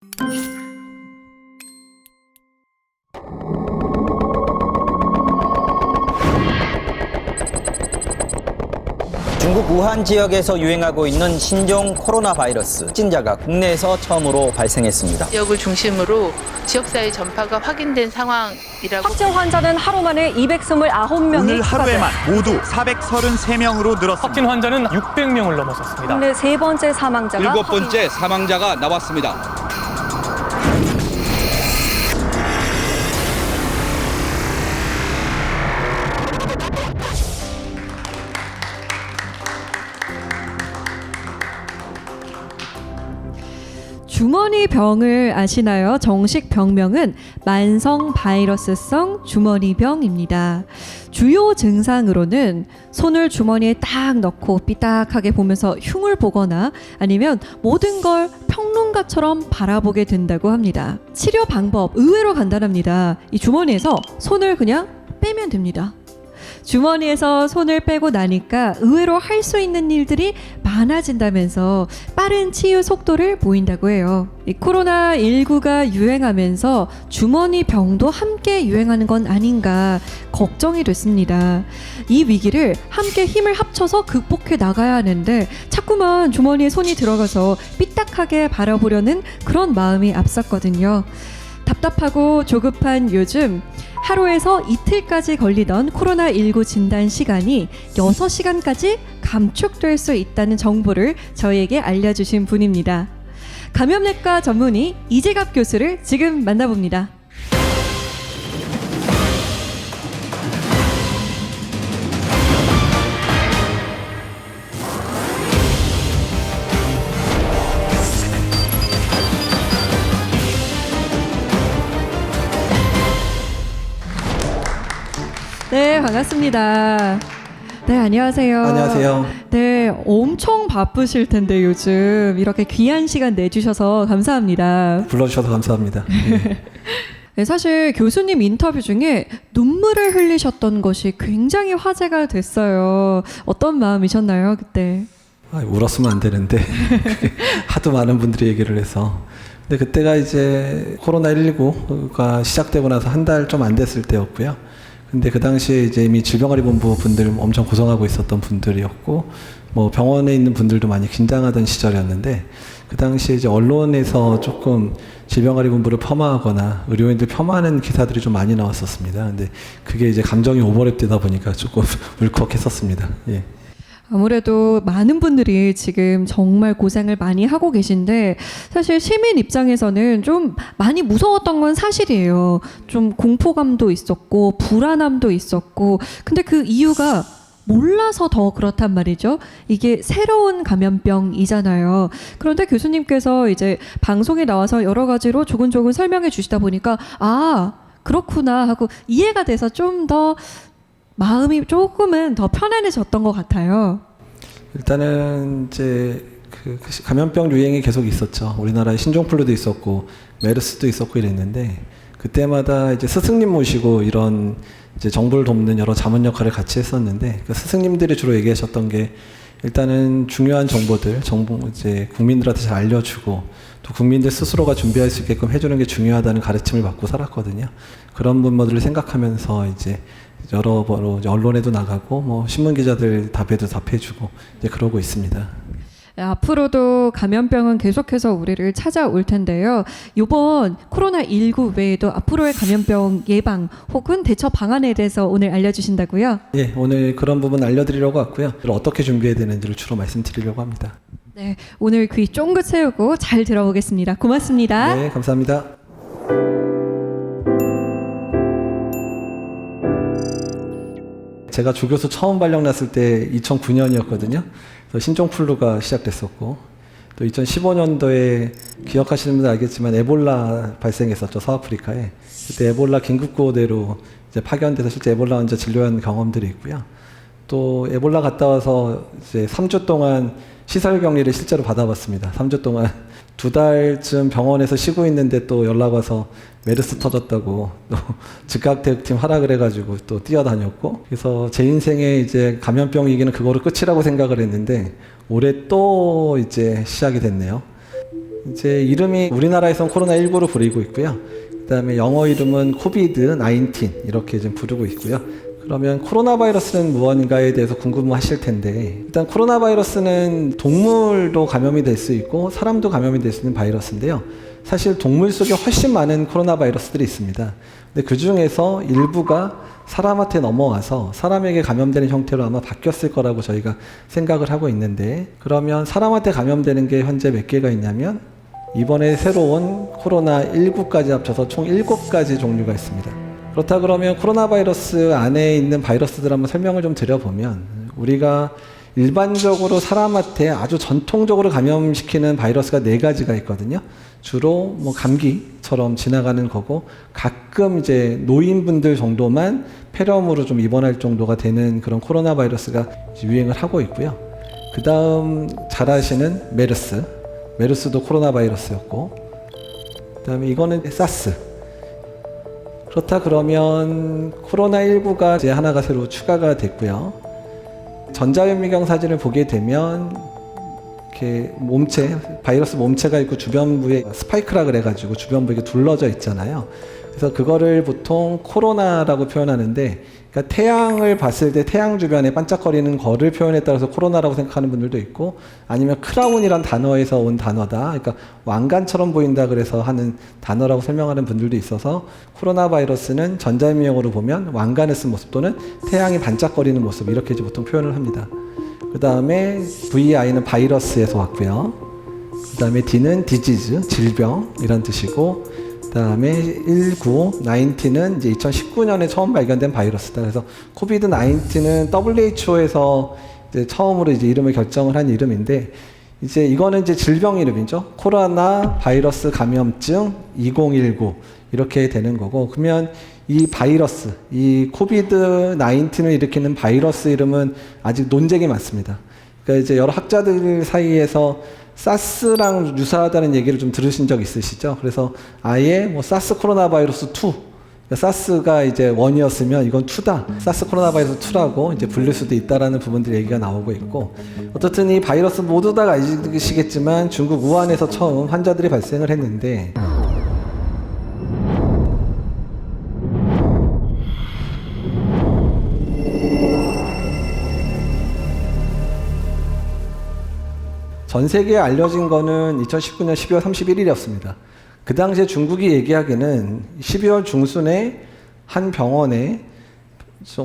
중국 우한 지역에서 유행하고 있는 신종 코로나 바이러스 확진자가 국내에서 처음으로 발생했습니다. 지역을 중심으로 지역사회 전파가 확인된 상황이라고. 확진 환자는 하루 만에 229명이 오늘 하루에만 모두 433명으로 늘었습니다. 확진 환자는 600명을 넘어섰습니다. 국내 세 번째 사망자가 7번째 사망자가 나왔습니다. 주머니병을 아시나요? 정식 병명은 만성 바이러스성 주머니병입니다. 주요 증상으로는 손을 주머니에 딱 넣고 삐딱하게 보면서 흉을 보거나 아니면 모든 걸 평론가처럼 바라보게 된다고 합니다. 치료 방법 의외로 간단합니다. 이 주머니에서 손을 그냥 빼면 됩니다. 주머니에서 손을 빼고 나니까 의외로 할 수 있는 일들이 많아진다면서 빠른 치유 속도를 보인다고 해요. 이 코로나19가 유행하면서 주머니 병도 함께 유행하는 건 아닌가 걱정이 됐습니다. 이 위기를 함께 힘을 합쳐서 극복해 나가야 하는데 자꾸만 주머니에 손이 들어가서 삐딱하게 바라보려는 그런 마음이 앞섰거든요. 답답하고 조급한 요즘 하루에서 이틀까지 걸리던 코로나19 진단 시간이 6시간까지 감축될 수 있다는 정보를 저희에게 알려주신 분입니다. 감염내과 전문의 이재갑 교수를 지금 만나봅니다. 네, 반갑습니다. 네, 안녕하세요. 안녕하세요. 네, 엄청 바쁘실 텐데 요즘 이렇게 귀한 시간 내주셔서 감사합니다. 불러주셔서 감사합니다. 네, 사실 교수님 인터뷰 중에 눈물을 흘리셨던 것이 굉장히 화제가 됐어요. 어떤 마음이셨나요, 그때? 울었으면 안 되는데 하도 많은 분들이 얘기를 해서. 근데 그때가 이제 코로나19가 시작되고 나서 한 달 좀 안 됐을 때였고요. 근데 그 당시에 이제 이미 질병관리본부 분들 엄청 고생하고 있었던 분들이었고, 뭐 병원에 있는 분들도 많이 긴장하던 시절이었는데, 그 당시에 이제 언론에서 조금 질병관리본부를 폄하하거나 의료인들 폄하하는 기사들이 좀 많이 나왔었습니다. 근데 그게 이제 감정이 오버랩되다 보니까 조금 울컥했었습니다. 예. 아무래도 많은 분들이 지금 정말 고생을 많이 하고 계신데 사실 시민 입장에서는 좀 많이 무서웠던 건 사실이에요. 좀 공포감도 있었고 불안함도 있었고 근데 그 이유가 몰라서 더 그렇단 말이죠. 이게 새로운 감염병이잖아요. 그런데 교수님께서 이제 방송에 나와서 여러 가지로 조근조근 설명해 주시다 보니까 아 그렇구나 하고 이해가 돼서 좀 더 마음이 조금은 더 편안해졌던 것 같아요. 일단은 이제 그 감염병 유행이 계속 있었죠. 우리나라에 신종플루도 있었고 메르스도 있었고 이랬는데 그때마다 이제 스승님 모시고 이런 이제 정부를 돕는 여러 자문 역할을 같이 했었는데 그 스승님들이 주로 얘기하셨던 게 일단은 중요한 정보들, 정보 이제 국민들한테 잘 알려주고 또 국민들 스스로가 준비할 수 있게끔 해주는 게 중요하다는 가르침을 받고 살았거든요. 그런 부분들을 생각하면서 이제 여러 번 언론에도 나가고 뭐 신문 기자들 답에도 답해주고 이제 그러고 있습니다. 앞으로도 감염병은 계속해서 우리를 찾아올 텐데요. 이번 코로나19 외에도 앞으로의 감염병 예방 혹은 대처 방안에 대해서 오늘 알려주신다고요? 예, 오늘 그런 부분 알려드리려고 왔고요. 어떻게 준비해야 되는지를 주로 말씀드리려고 합니다. 네, 오늘 귀 쫑긋 세우고 잘 들어보겠습니다. 고맙습니다. 네, 감사합니다. 제가 조교수 처음 발령 났을 때 2009년이었거든요. 신종플루가 시작됐었고 또 2015년도에 기억하시는 분들 알겠지만 에볼라 발생했었죠. 서아프리카에. 그때 에볼라 긴급구호대로 이제 파견돼서 실제 에볼라 환자 진료한 경험들이 있고요. 또 에볼라 갔다 와서 이제 3주 동안 시설 격리를 실제로 받아봤습니다. 3주 동안 2달쯤 병원에서 쉬고 있는데 또 연락 와서 메르스 터졌다고 또 즉각 대응팀 하라 그래가지고 또 뛰어다녔고 그래서 제 인생에 이제 감염병 위기는 그거로 끝이라고 생각을 했는데 올해 또 이제 시작이 됐네요. 이제 이름이 우리나라에서는 코로나19로 부르고 있고요. 그다음에 영어 이름은 코비드-19 이렇게 좀 부르고 있고요. 그러면 코로나 바이러스는 무언가에 대해서 궁금하실 텐데, 일단 코로나 바이러스는 동물도 감염이 될 수 있고 사람도 감염이 될 수 있는 바이러스인데요. 사실 동물 속에 훨씬 많은 코로나 바이러스들이 있습니다. 근데 그 중에서 일부가 사람한테 넘어와서 사람에게 감염되는 형태로 아마 바뀌었을 거라고 저희가 생각을 하고 있는데, 그러면 사람한테 감염되는 게 현재 몇 개가 있냐면 이번에 새로운 코로나19까지 합쳐서 총 7가지 종류가 있습니다. 그렇다 그러면 코로나 바이러스 안에 있는 바이러스들 한번 설명을 좀 드려보면, 우리가 일반적으로 사람한테 아주 전통적으로 감염시키는 바이러스가 4가지가 있거든요. 주로 뭐 감기처럼 지나가는 거고, 가끔 이제 노인분들 정도만 폐렴으로 좀 입원할 정도가 되는 그런 코로나 바이러스가 유행을 하고 있고요. 그 다음 잘 아시는 메르스도 코로나 바이러스였고, 그 다음에 이거는 사스. 그렇다 그러면 코로나19가 이제 하나가 새로 추가가 됐고요. 전자현미경 사진을 보게 되면 이렇게 바이러스 몸체가 있고 주변부에 스파이크라 그래가지고 주변부에 둘러져 있잖아요. 그래서 그거를 보통 코로나라고 표현하는데, 그러니까 태양을 봤을 때 태양 주변에 반짝거리는 거를 표현에 따라서 코로나라고 생각하는 분들도 있고, 아니면 크라운이란 단어에서 온 단어다, 그러니까 왕관처럼 보인다 그래서 하는 단어라고 설명하는 분들도 있어서, 코로나 바이러스는 전자현미경으로 보면 왕관을 쓴 모습 또는 태양이 반짝거리는 모습, 이렇게 이제 보통 표현을 합니다. 그 다음에 VI는 바이러스에서 왔고요. 그 다음에 D는 디지즈, 질병 이란 뜻이고, 그 다음에 19는 이제 2019년에 처음 발견된 바이러스다. 그래서 코비드-19는 WHO에서 이제 처음으로 이제 이름을 결정을 한 이름인데, 이제 이거는 이제 질병 이름이죠. 코로나 바이러스 감염증 2019 이렇게 되는 거고, 그러면 이 바이러스, 이 코비드-19을 일으키는 바이러스 이름은 아직 논쟁이 많습니다. 그러니까 이제 여러 학자들 사이에서 사스랑 유사하다는 얘기를 좀 들으신 적 있으시죠? 그래서 아예 뭐 사스 코로나 바이러스 2, 그러니까 사스가 이제 1이었으면 이건 2다. 사스 코로나 바이러스 2라고 이제 불릴 수도 있다라는 부분들 얘기가 나오고 있고, 어떻든 이 바이러스 모두 다 아시겠지만 중국 우한에서 처음 환자들이 발생을 했는데, 전 세계에 알려진 거는 2019년 12월 31일이었습니다. 그 당시에 중국이 얘기하기는 12월 중순에 한 병원에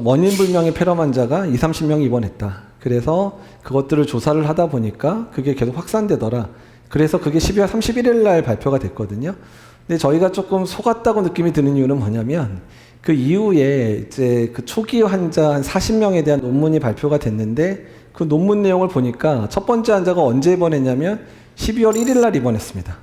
원인 불명의 폐렴 환자가 20-30명이 입원했다. 그래서 그것들을 조사를 하다 보니까 그게 계속 확산되더라. 그래서 그게 12월 31일 날 발표가 됐거든요. 근데 저희가 조금 속았다고 느낌이 드는 이유는 뭐냐면, 그 이후에 이제 그 초기 환자 한 40명에 대한 논문이 발표가 됐는데, 그 논문 내용을 보니까 첫 번째 환자가 언제 입원했냐면 12월 1일 날 입원했습니다.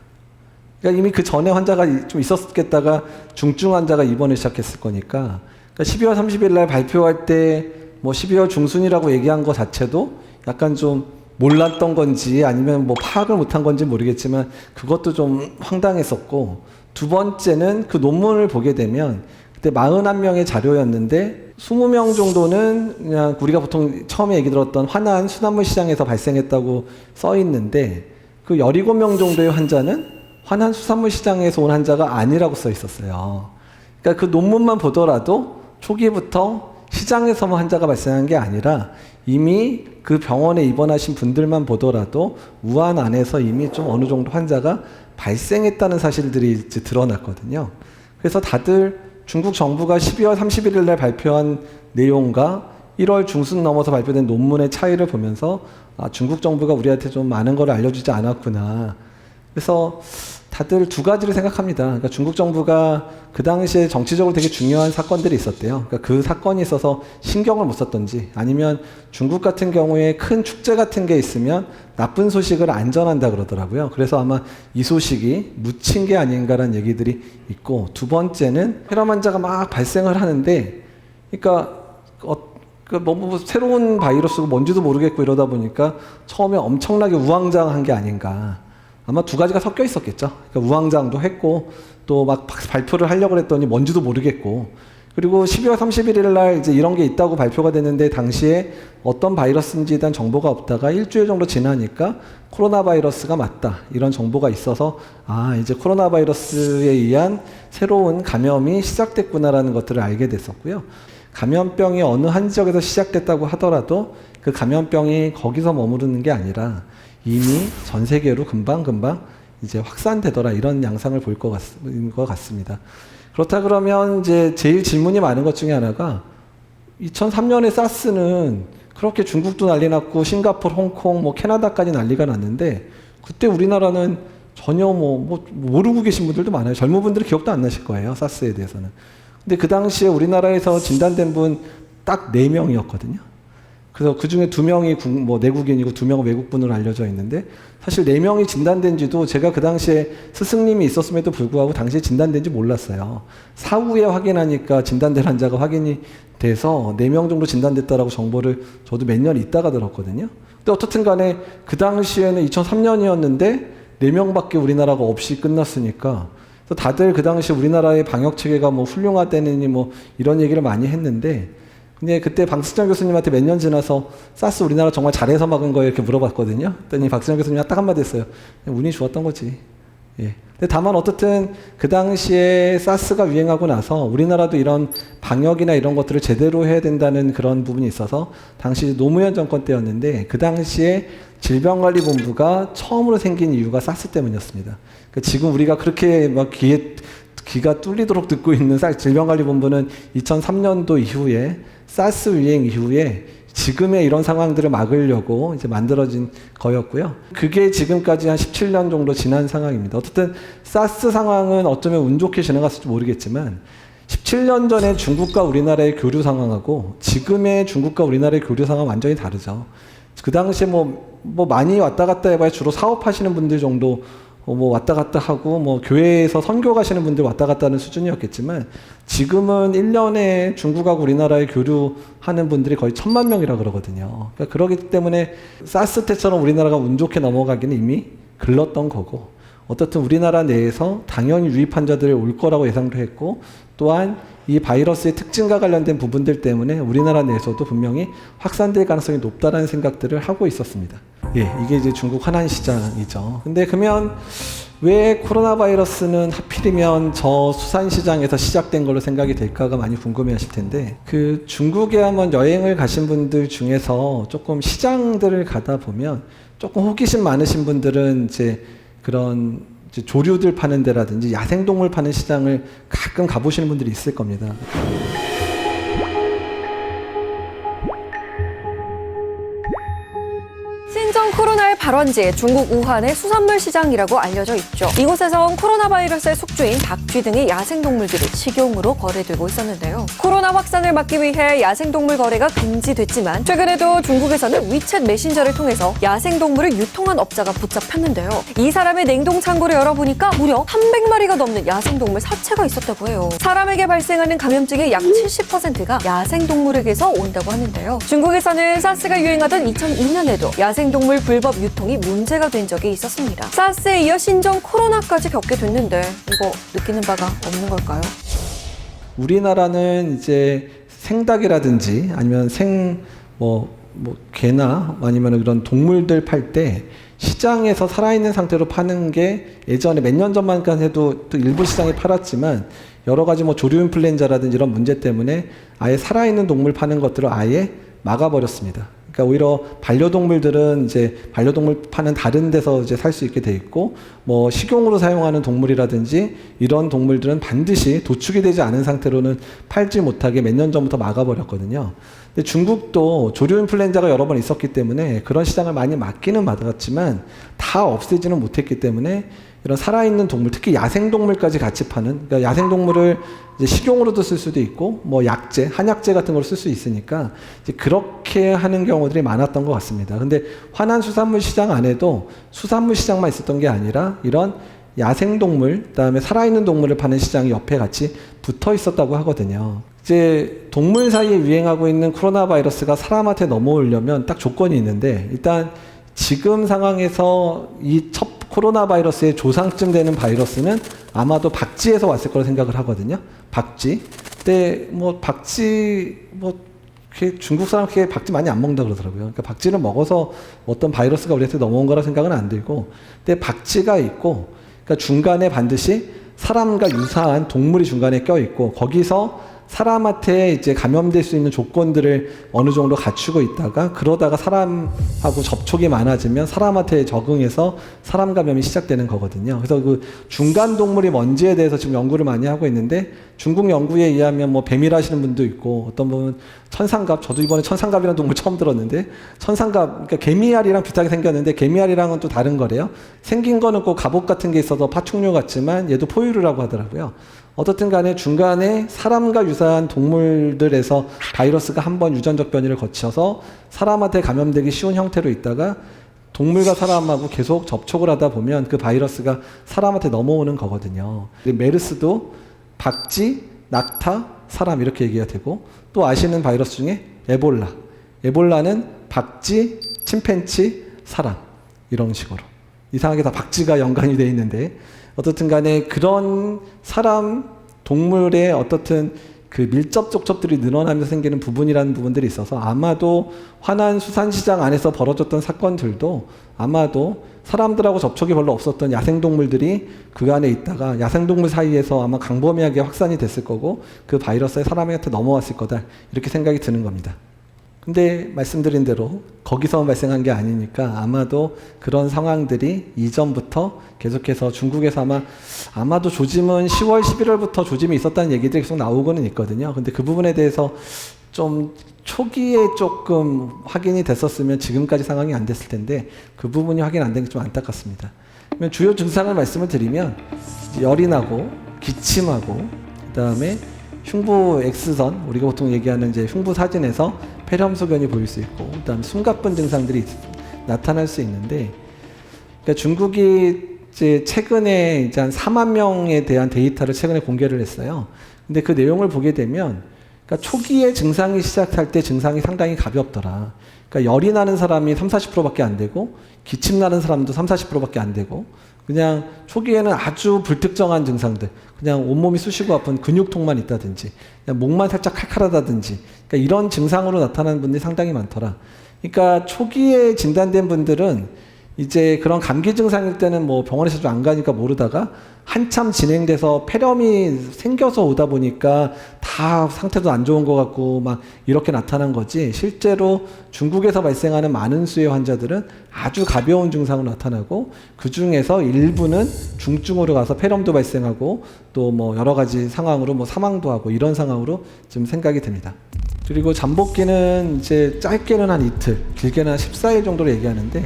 그러니까 이미 그 전에 환자가 좀 있었겠다가 중증 환자가 입원을 시작했을 거니까, 그러니까 12월 30일 날 발표할 때 뭐 12월 중순이라고 얘기한 것 자체도 약간 좀 몰랐던 건지 아니면 뭐 파악을 못한 건지 모르겠지만 그것도 좀 황당했었고, 두 번째는 그 논문을 보게 되면 그때 41명의 자료였는데 20명 정도는 그냥 우리가 보통 처음에 얘기 들었던 화난 수산물 시장에서 발생했다고 써 있는데, 그 17명 정도의 환자는 화난 수산물 시장에서 온 환자가 아니라고 써 있었어요. 그러니까 그 논문만 보더라도 초기부터 시장에서만 환자가 발생한 게 아니라 이미 그 병원에 입원하신 분들만 보더라도 우한 안에서 이미 좀 어느 정도 환자가 발생했다는 사실들이 이제 드러났거든요. 그래서 다들 중국 정부가 12월 31일 날 발표한 내용과 1월 중순 넘어서 발표된 논문의 차이를 보면서, 아, 중국 정부가 우리한테 좀 많은 걸 알려주지 않았구나. 그래서 다들 두 가지를 생각합니다. 그러니까 중국 정부가 그 당시에 정치적으로 되게 중요한 사건들이 있었대요. 그러니까 그 사건이 있어서 신경을 못 썼던지, 아니면 중국 같은 경우에 큰 축제 같은 게 있으면 나쁜 소식을 안 전한다 그러더라고요. 그래서 아마 이 소식이 묻힌 게 아닌가라는 얘기들이 있고, 두 번째는 폐렴 환자가 막 발생을 하는데, 그러니까 너무 새로운 바이러스고 뭔지도 모르겠고 이러다 보니까 처음에 엄청나게 우왕좌왕한 게 아닌가. 아마 두 가지가 섞여 있었겠죠. 그러니까 우왕좌왕도 했고 또 막 발표를 하려고 했더니 뭔지도 모르겠고, 그리고 12월 31일 날 이제 이런 게 있다고 발표가 됐는데 당시에 어떤 바이러스인지에 대한 정보가 없다가 일주일 정도 지나니까 코로나 바이러스가 맞다. 이런 정보가 있어서 이제 코로나 바이러스에 의한 새로운 감염이 시작됐구나라는 것들을 알게 됐었고요. 감염병이 어느 한 지역에서 시작됐다고 하더라도 그 감염병이 거기서 머무르는 게 아니라 이미 전 세계로 금방금방 이제 확산되더라. 이런 양상을 볼 것 같습니다. 그렇다 그러면 이제 제일 질문이 많은 것 중에 하나가 2003년에 사스는 그렇게 중국도 난리 났고 싱가포르, 홍콩, 뭐 캐나다까지 난리가 났는데 그때 우리나라는 전혀 모르고 계신 분들도 많아요. 젊은 분들은 기억도 안 나실 거예요. 사스에 대해서는. 근데 그 당시에 우리나라에서 진단된 분 딱 4명이었거든요. 그래서 그 중에 2명이 내국인이고 2명은 외국분으로 알려져 있는데 사실 4명이 진단된 지도 제가 그 당시에 스승님이 있었음에도 불구하고 당시에 진단된지 몰랐어요. 사후에 확인하니까 진단된 환자가 확인이 돼서 4명 정도 진단됐다라고 정보를 저도 몇 년 있다가 들었거든요. 근데 어떻든 간에 그 당시에는 2003년이었는데 4명밖에 우리나라가 없이 끝났으니까 그래서 다들 그 당시 우리나라의 방역 체계가 훌륭하다느니 이런 얘기를 많이 했는데 근데 그때 박수정 교수님한테 몇 년 지나서 사스 우리나라 정말 잘해서 막은 거예요 이렇게 물어봤거든요. 그랬더니 박수정 교수님이 딱 한마디 했어요. 운이 좋았던 거지. 예. 근데 다만 어떻든 그 당시에 사스가 유행하고 나서 우리나라도 이런 방역이나 이런 것들을 제대로 해야 된다는 그런 부분이 있어서 당시 노무현 정권 때였는데 그 당시에 질병관리본부가 처음으로 생긴 이유가 사스 때문이었습니다. 그러니까 지금 우리가 그렇게 귀가 뚫리도록 듣고 있는 질병관리본부는 2003년도 이후에 사스 유행 이후에 지금의 이런 상황들을 막으려고 이제 만들어진 거였고요. 그게 지금까지 한 17년 정도 지난 상황입니다. 어쨌든 사스 상황은 어쩌면 운 좋게 지나갔을지 모르겠지만 17년 전에 중국과 우리나라의 교류 상황하고 지금의 중국과 우리나라의 교류 상황은 완전히 다르죠. 그 당시에 많이 왔다 갔다 해봐야 주로 사업하시는 분들 정도 왔다 갔다 하고 교회에서 선교 가시는 분들 왔다 갔다 하는 수준이었겠지만 지금은 1년에 중국하고 우리나라에 교류하는 분들이 거의 1000만 명이라 그러거든요. 그러니까 그러기 때문에 사스 때처럼 우리나라가 운 좋게 넘어가기는 이미 글렀던 거고 어떻든 우리나라 내에서 당연히 유입 환자들이 올 거라고 예상도 했고 또한 이 바이러스의 특징과 관련된 부분들 때문에 우리나라 내에서도 분명히 확산될 가능성이 높다라는 생각들을 하고 있었습니다. 예, 이게 이제 중국 화난 시장이죠. 근데 그러면 왜 코로나 바이러스는 하필이면 저 수산시장에서 시작된 걸로 생각이 될까가 많이 궁금해 하실 텐데 그 중국에 한번 여행을 가신 분들 중에서 조금 시장들을 가다 보면 조금 호기심 많으신 분들은 이제 그런 이제 조류들 파는 데라든지 야생동물 파는 시장을 가끔 가보시는 분들이 있을 겁니다. 신종 코로나의 발원지 중국 우한의 수산물 시장이라고 알려져 있죠. 이곳에선 코로나 바이러스의 숙주인 닭쥐 등의 야생동물들이 식용으로 거래되고 있었는데요. 코로나 확산을 막기 위해 야생동물 거래가 금지됐지만 최근에도 중국에서는 위챗 메신저를 통해서 야생동물을 유통한 업자가 붙잡혔는데요. 이 사람의 냉동 창고를 열어보니까 무려 300마리가 넘는 야생동물 사체가 있었다고 해요. 사람에게 발생하는 감염증의 약 70%가 야생동물에게서 온다고 하는데요. 중국에서는 사스가 유행하던 2002년에도 야생동물 불법 유통이 문제가 된 적이 있었습니다. 사스에 이어 신종 코로나까지 겪게 됐는데 이거 느끼는 바가 없는 걸까요? 우리나라는 이제 생닭이라든지 아니면 개나 아니면 그런 동물들 팔 때 시장에서 살아있는 상태로 파는 게 예전에 몇 년 전만 해도 또 일부 시장에 팔았지만 여러 가지 조류 인플루엔자라든지 이런 문제 때문에 아예 살아있는 동물 파는 것들을 아예 막아버렸습니다. 그러니까 오히려 반려동물들은 이제 반려동물 파는 다른 데서 이제 살 수 있게 돼 있고 식용으로 사용하는 동물이라든지 이런 동물들은 반드시 도축이 되지 않은 상태로는 팔지 못하게 몇 년 전부터 막아버렸거든요. 근데 중국도 조류 인플루엔자가 여러 번 있었기 때문에 그런 시장을 많이 막기는 막았지만 다 없애지는 못했기 때문에 이런 살아있는 동물, 특히 야생동물까지 같이 파는, 그러니까 야생동물을 이제 식용으로도 쓸 수도 있고, 약재, 한약재 같은 걸 쓸 수 있으니까, 이제 그렇게 하는 경우들이 많았던 것 같습니다. 근데 화난 수산물 시장 안에도 수산물 시장만 있었던 게 아니라, 이런 야생동물, 그 다음에 살아있는 동물을 파는 시장이 옆에 같이 붙어 있었다고 하거든요. 이제 동물 사이에 유행하고 있는 코로나 바이러스가 사람한테 넘어오려면 딱 조건이 있는데, 일단 지금 상황에서 이 첫 코로나 바이러스의 조상쯤 되는 바이러스는 아마도 박쥐에서 왔을 거라 생각을 하거든요. 박쥐. 근데 뭐 박쥐 뭐 중국 사람 그렇게 박쥐 많이 안 먹는다 그러더라고요. 그러니까 박쥐를 먹어서 어떤 바이러스가 우리한테 넘어온 거라 생각은 안 들고, 근데 박쥐가 있고, 그러니까 중간에 반드시 사람과 유사한 동물이 중간에 껴 있고, 거기서 사람한테 이제 감염될 수 있는 조건들을 어느 정도 갖추고 있다가, 그러다가 사람하고 접촉이 많아지면 사람한테 적응해서 사람 감염이 시작되는 거거든요. 그래서 그 중간 동물이 뭔지에 대해서 지금 연구를 많이 하고 있는데, 중국 연구에 의하면 뭐 뱀이라 하시는 분도 있고, 어떤 분은 천상갑, 저도 이번에 천상갑이라는 동물 처음 들었는데, 천상갑, 그러니까 개미알이랑 비슷하게 생겼는데 개미알이랑은 또 다른 거래요. 생긴 거는 꼭 갑옷 같은 게 있어서 파충류 같지만 얘도 포유류라고 하더라고요. 어떻든 간에 중간에 사람과 유사한 동물들에서 바이러스가 한번 유전적 변이를 거쳐서 사람한테 감염되기 쉬운 형태로 있다가 동물과 사람하고 계속 접촉을 하다 보면 그 바이러스가 사람한테 넘어오는 거거든요. 메르스도 박쥐, 낙타, 사람 이렇게 얘기가 되고, 또 아시는 바이러스 중에 에볼라. 에볼라는 박쥐, 침팬치, 사람 이런 식으로. 이상하게 다 박쥐가 연관이 돼 있는데, 어떻든 간에 그런 사람, 동물의 어떻든 그 밀접 접촉들이 늘어나면서 생기는 부분이라는 부분들이 있어서, 아마도 화난 수산시장 안에서 벌어졌던 사건들도 아마도 사람들하고 접촉이 별로 없었던 야생동물들이 그 안에 있다가 야생동물 사이에서 아마 광범위하게 확산이 됐을 거고, 그 바이러스가 사람한테 넘어왔을 거다, 이렇게 생각이 드는 겁니다. 근데 말씀드린 대로 거기서 발생한 게 아니니까 아마도 그런 상황들이 이전부터 계속해서 중국에서 아마도 조짐은 10월, 11월부터 조짐이 있었다는 얘기들이 계속 나오고는 있거든요. 근데 그 부분에 대해서 좀 초기에 조금 확인이 됐었으면 지금까지 상황이 안 됐을 텐데, 그 부분이 확인 안 된 게 좀 안타깝습니다. 그러면 주요 증상을 말씀을 드리면, 열이 나고 기침하고, 그다음에 흉부 X선, 우리가 보통 얘기하는 이제 흉부 사진에서 폐렴 소견이 보일 수 있고, 그다음에 숨가쁜 증상들이 나타날 수 있는데, 그러니까 중국이 이제 최근에 이제 한 4만 명에 대한 데이터를 최근에 공개를 했어요. 근데 그 내용을 보게 되면, 그러니까 초기에 증상이 시작할 때 증상이 상당히 가볍더라. 그러니까 열이 나는 사람이 30-40%밖에 안 되고, 기침 나는 사람도 30-40%밖에 안 되고, 그냥 초기에는 아주 불특정한 증상들, 그냥 온몸이 쑤시고 아픈 근육통만 있다든지, 그냥 목만 살짝 칼칼하다든지, 그러니까 이런 증상으로 나타나는 분들이 상당히 많더라. 그러니까 초기에 진단된 분들은 이제 그런 감기 증상일 때는 뭐 병원에서 좀 안 가니까 모르다가 한참 진행돼서 폐렴이 생겨서 오다 보니까 다 상태도 안 좋은 것 같고 막 이렇게 나타난 거지, 실제로 중국에서 발생하는 많은 수의 환자들은 아주 가벼운 증상으로 나타나고, 그 중에서 일부는 중증으로 가서 폐렴도 발생하고 또 뭐 여러 가지 상황으로 뭐 사망도 하고 이런 상황으로 좀 생각이 듭니다. 그리고 잠복기는 이제 짧게는 한 이틀, 길게는 한 14일 정도로 얘기하는데,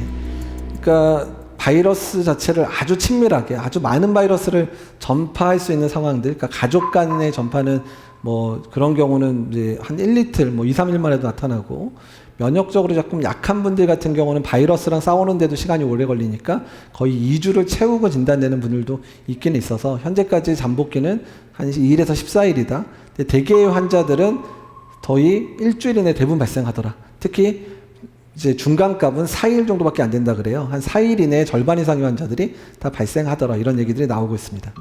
그러니까 바이러스 자체를 아주 친밀하게 아주 많은 바이러스를 전파할 수 있는 상황들, 그러니까 가족 간의 전파는 뭐 그런 경우는 이제 한 1이틀, 뭐 2-3일만 해도 나타나고, 면역적으로 조금 약한 분들 같은 경우는 바이러스랑 싸우는데도 시간이 오래 걸리니까 거의 2주를 채우고 진단되는 분들도 있긴 있어서, 현재까지 잠복기는 한 2일에서 14일이다. 근데 대개의 환자들은 거의 일주일 이내 대부분 발생하더라. 특히 이제 중간값은 4일 정도밖에 안 된다 그래요. 한 4일 이내에 절반 이상의 환자들이 다 발생하더라, 이런 얘기들이 나오고 있습니다.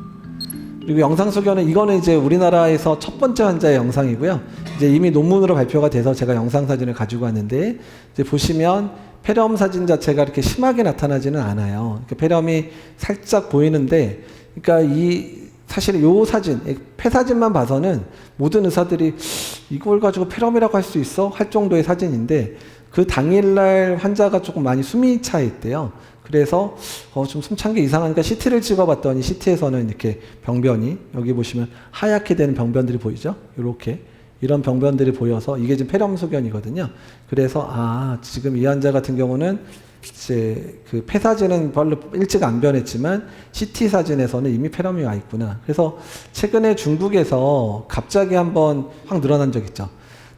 그리고 영상 소견은, 이거는 이제 우리나라에서 첫 번째 환자의 영상이고요. 이제 이미 논문으로 발표가 돼서 제가 영상 사진을 가지고 왔는데, 이제 보시면 폐렴 사진 자체가 이렇게 심하게 나타나지는 않아요. 그러니까 폐렴이 살짝 보이는데, 그러니까 사실 요 사진, 폐 사진만 봐서는 모든 의사들이 이걸 가지고 폐렴이라고 할 수 있어? 할 정도의 사진인데, 그 당일날 환자가 조금 많이 숨이 차 있대요. 그래서 좀 숨찬 게 이상하니까 CT를 찍어봤더니, CT에서는 이렇게 병변이, 여기 보시면 하얗게 되는 병변들이 보이죠? 이렇게 이런 병변들이 보여서 이게 지금 폐렴 소견이거든요. 그래서 지금 이 환자 같은 경우는 이제 그 폐 사진은 별로 일찍 안 변했지만 CT 사진에서는 이미 폐렴이 와 있구나. 그래서 최근에 중국에서 갑자기 한번 확 늘어난 적 있죠.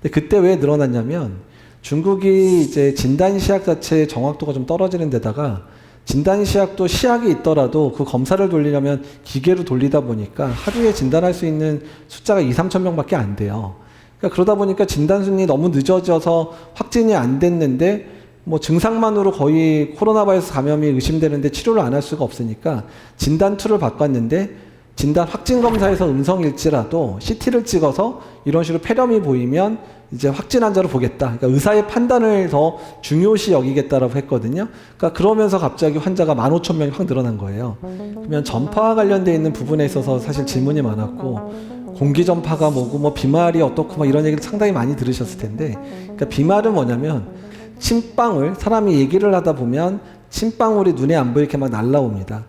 근데 그때 왜 늘어났냐면, 중국이 이제 진단 시약 자체의 정확도가 좀 떨어지는 데다가, 진단 시약도 시약이 있더라도 그 검사를 돌리려면 기계로 돌리다 보니까 하루에 진단할 수 있는 숫자가 2-3천 명밖에 안 돼요. 그러니까 그러다 보니까 진단 순위 너무 늦어져서 확진이 안 됐는데, 뭐 증상만으로 거의 코로나 바이러스 감염이 의심되는데 치료를 안 할 수가 없으니까 진단 툴을 바꿨는데, 진단 확진 검사에서 음성일지라도 CT를 찍어서 이런 식으로 폐렴이 보이면 이제 확진 환자로 보겠다. 그러니까 의사의 판단을 더 중요시 여기겠다라고 했거든요. 그러니까 그러면서 갑자기 환자가 15,000명이 확 늘어난 거예요. 그러면 전파와 관련돼 있는 부분에 있어서 사실 질문이 많았고 공기 전파가 뭐고 뭐 비말이 어떻고 뭐 이런 얘기를 상당히 많이 들으셨을 텐데, 그러니까 비말은 뭐냐면 침방울, 사람이 얘기를 하다 보면 침방울이 눈에 안 보이게 막 날라옵니다.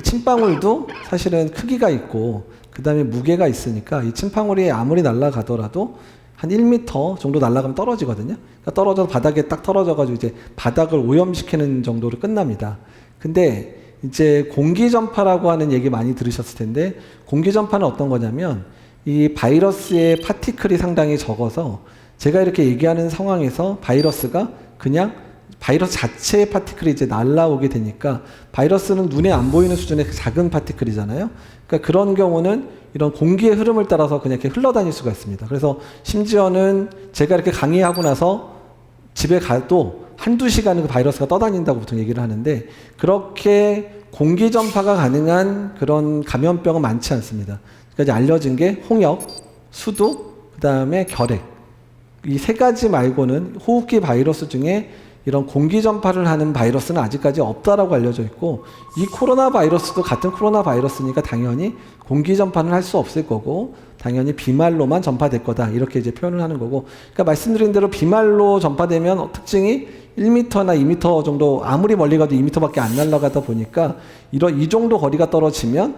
침방울도 사실은 크기가 있고 그 다음에 무게가 있으니까 이 침방울이 아무리 날아가더라도 한 1m 정도 날아가면 떨어지거든요. 그러니까 떨어져서 바닥에 딱 떨어져가지고 이제 바닥을 오염시키는 정도로 끝납니다. 근데 이제 공기전파라고 하는 얘기 많이 들으셨을 텐데, 공기전파는 어떤 거냐면 이 바이러스의 파티클이 상당히 적어서 제가 이렇게 얘기하는 상황에서 바이러스가 그냥 바이러스 자체의 파티클이 이제 날라오게 되니까, 바이러스는 눈에 안 보이는 수준의 작은 파티클이잖아요. 그러니까 그런 경우는 이런 공기의 흐름을 따라서 그냥 이렇게 흘러다닐 수가 있습니다. 그래서 심지어는 제가 이렇게 강의하고 나서 집에 가도 한두 시간은 그 바이러스가 떠다닌다고 보통 얘기를 하는데, 그렇게 공기 전파가 가능한 그런 감염병은 많지 않습니다. 그러니까 이제 알려진 게 홍역, 수두, 그 다음에 결핵. 이 세 가지 말고는 호흡기 바이러스 중에 이런 공기 전파를 하는 바이러스는 아직까지 없다라고 알려져 있고, 이 코로나 바이러스도 같은 코로나 바이러스니까 당연히 공기 전파는 할 수 없을 거고, 당연히 비말로만 전파될 거다, 이렇게 이제 표현을 하는 거고, 그러니까 말씀드린 대로 비말로 전파되면 특징이 1m나 2m 정도, 아무리 멀리 가도 2m밖에 안 날아가다 보니까 이 정도 거리가 떨어지면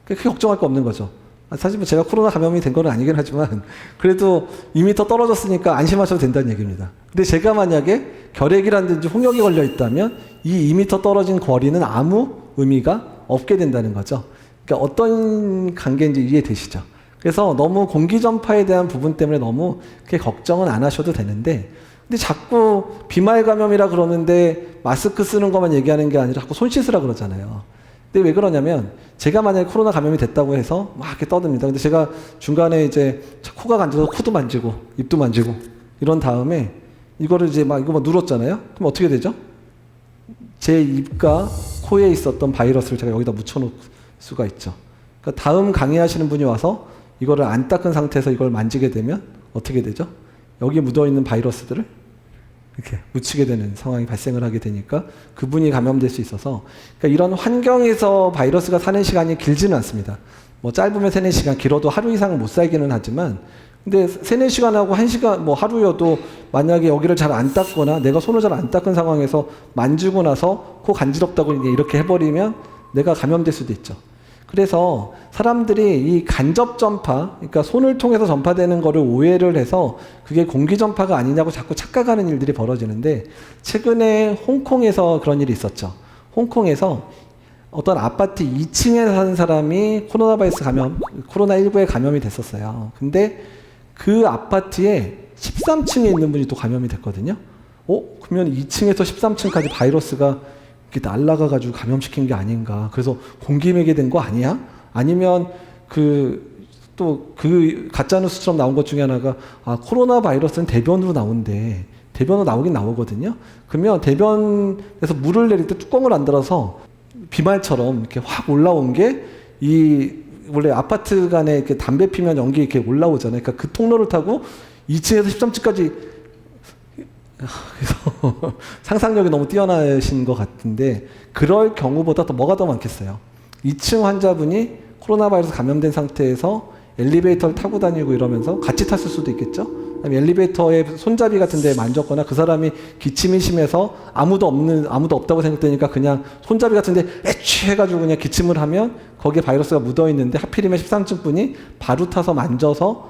크게 걱정할 거 없는 거죠. 사실 뭐 제가 코로나 감염이 된 건 아니긴 하지만 그래도 2m 떨어졌으니까 안심하셔도 된다는 얘기입니다. 근데 제가 만약에 결핵이라든지 홍역이 걸려 있다면 이 2m 떨어진 거리는 아무 의미가 없게 된다는 거죠. 그러니까 어떤 관계인지 이해되시죠? 그래서 너무 공기 전파에 대한 부분 때문에 너무 그렇게 걱정은 안 하셔도 되는데, 근데 자꾸 비말 감염이라 그러는데 마스크 쓰는 것만 얘기하는 게 아니라 자꾸 손 씻으라 그러잖아요. 근데 왜 그러냐면, 제가 만약에 코로나 감염이 됐다고 해서 막 이렇게 떠듭니다. 근데 제가 중간에 이제 코가 간져서 코도 만지고 입도 만지고 이런 다음에 이거를 이제 막 이거 막 눌렀잖아요. 그럼 어떻게 되죠? 제 입과 코에 있었던 바이러스를 제가 여기다 묻혀놓을 수가 있죠. 그러니까 다음 강의하시는 분이 와서 이거를 안 닦은 상태에서 이걸 만지게 되면 어떻게 되죠? 여기 묻어있는 바이러스들을 이렇게 묻히게 되는 상황이 발생을 하게 되니까 그분이 감염될 수 있어서, 그러니까 이런 환경에서 바이러스가 사는 시간이 길지는 않습니다. 뭐 짧으면 3-4시간, 길어도 하루 이상은 못 살기는 하지만, 근데 3-4시간하고 1시간, 뭐 하루여도 만약에 여기를 잘 안 닦거나 내가 손을 잘 안 닦은 상황에서 만지고 나서 코 간지럽다고 이렇게 해버리면 내가 감염될 수도 있죠. 그래서 사람들이 이 간접 전파, 그러니까 손을 통해서 전파되는 거를 오해를 해서 그게 공기 전파가 아니냐고 자꾸 착각하는 일들이 벌어지는데, 최근에 홍콩에서 그런 일이 있었죠. 홍콩에서 어떤 아파트 2층에 사는 사람이 코로나 바이러스 감염, 코로나19에 감염이 됐었어요. 근데 그 아파트에 13층에 있는 분이 또 감염이 됐거든요. 그러면 2층에서 13층까지 바이러스가 이렇게 날아가가지고 감염시킨 게 아닌가. 그래서 공기 매개된 거 아니야? 아니면 그 가짜뉴스처럼 나온 것 중에 하나가, 코로나 바이러스는 대변으로 나온대. 대변으로 나오긴 나오거든요. 그러면 대변에서 물을 내릴 때 뚜껑을 안 달아서 비말처럼 이렇게 확 올라온 게, 원래 아파트 간에 이렇게 담배 피면 연기 이렇게 올라오잖아요. 그러니까 그 통로를 타고 2층에서 13층까지. 그래서 상상력이 너무 뛰어나신 것 같은데, 그럴 경우보다 또 뭐가 더 많겠어요? 2층 환자분이 코로나 바이러스 감염된 상태에서 엘리베이터를 타고 다니고 이러면서 같이 탔을 수도 있겠죠? 엘리베이터에 손잡이 같은 데 만졌거나 그 사람이 기침이 심해서 아무도 없다고 생각되니까 그냥 손잡이 같은 데 애취 해가지고 그냥 기침을 하면 거기에 바이러스가 묻어있는데, 하필이면 13층 분이 바로 타서 만져서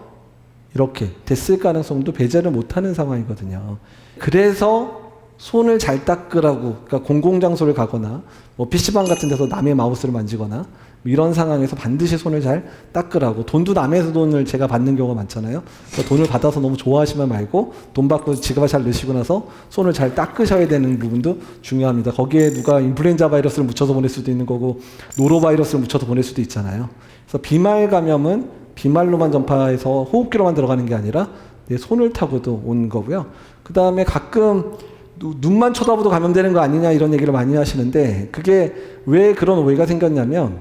이렇게 됐을 가능성도 배제를 못하는 상황이거든요. 그래서 손을 잘 닦으라고, 그러니까 공공장소를 가거나 뭐 PC방 같은 데서 남의 마우스를 만지거나 이런 상황에서 반드시 손을 잘 닦으라고. 돈도 남의 돈을 제가 받는 경우가 많잖아요. 그래서 돈을 받아서 너무 좋아하시면 말고, 돈 받고 지갑에 잘 넣으시고 나서 손을 잘 닦으셔야 되는 부분도 중요합니다. 거기에 누가 인플루엔자 바이러스를 묻혀서 보낼 수도 있는 거고, 노로바이러스를 묻혀서 보낼 수도 있잖아요. 그래서 비말 감염은 비말로만 전파해서 호흡기로만 들어가는 게 아니라 내 손을 타고도 온 거고요. 그 다음에 가끔 눈만 쳐다보도 감염되는 거 아니냐 이런 얘기를 많이 하시는데, 그게 왜 그런 오해가 생겼냐면,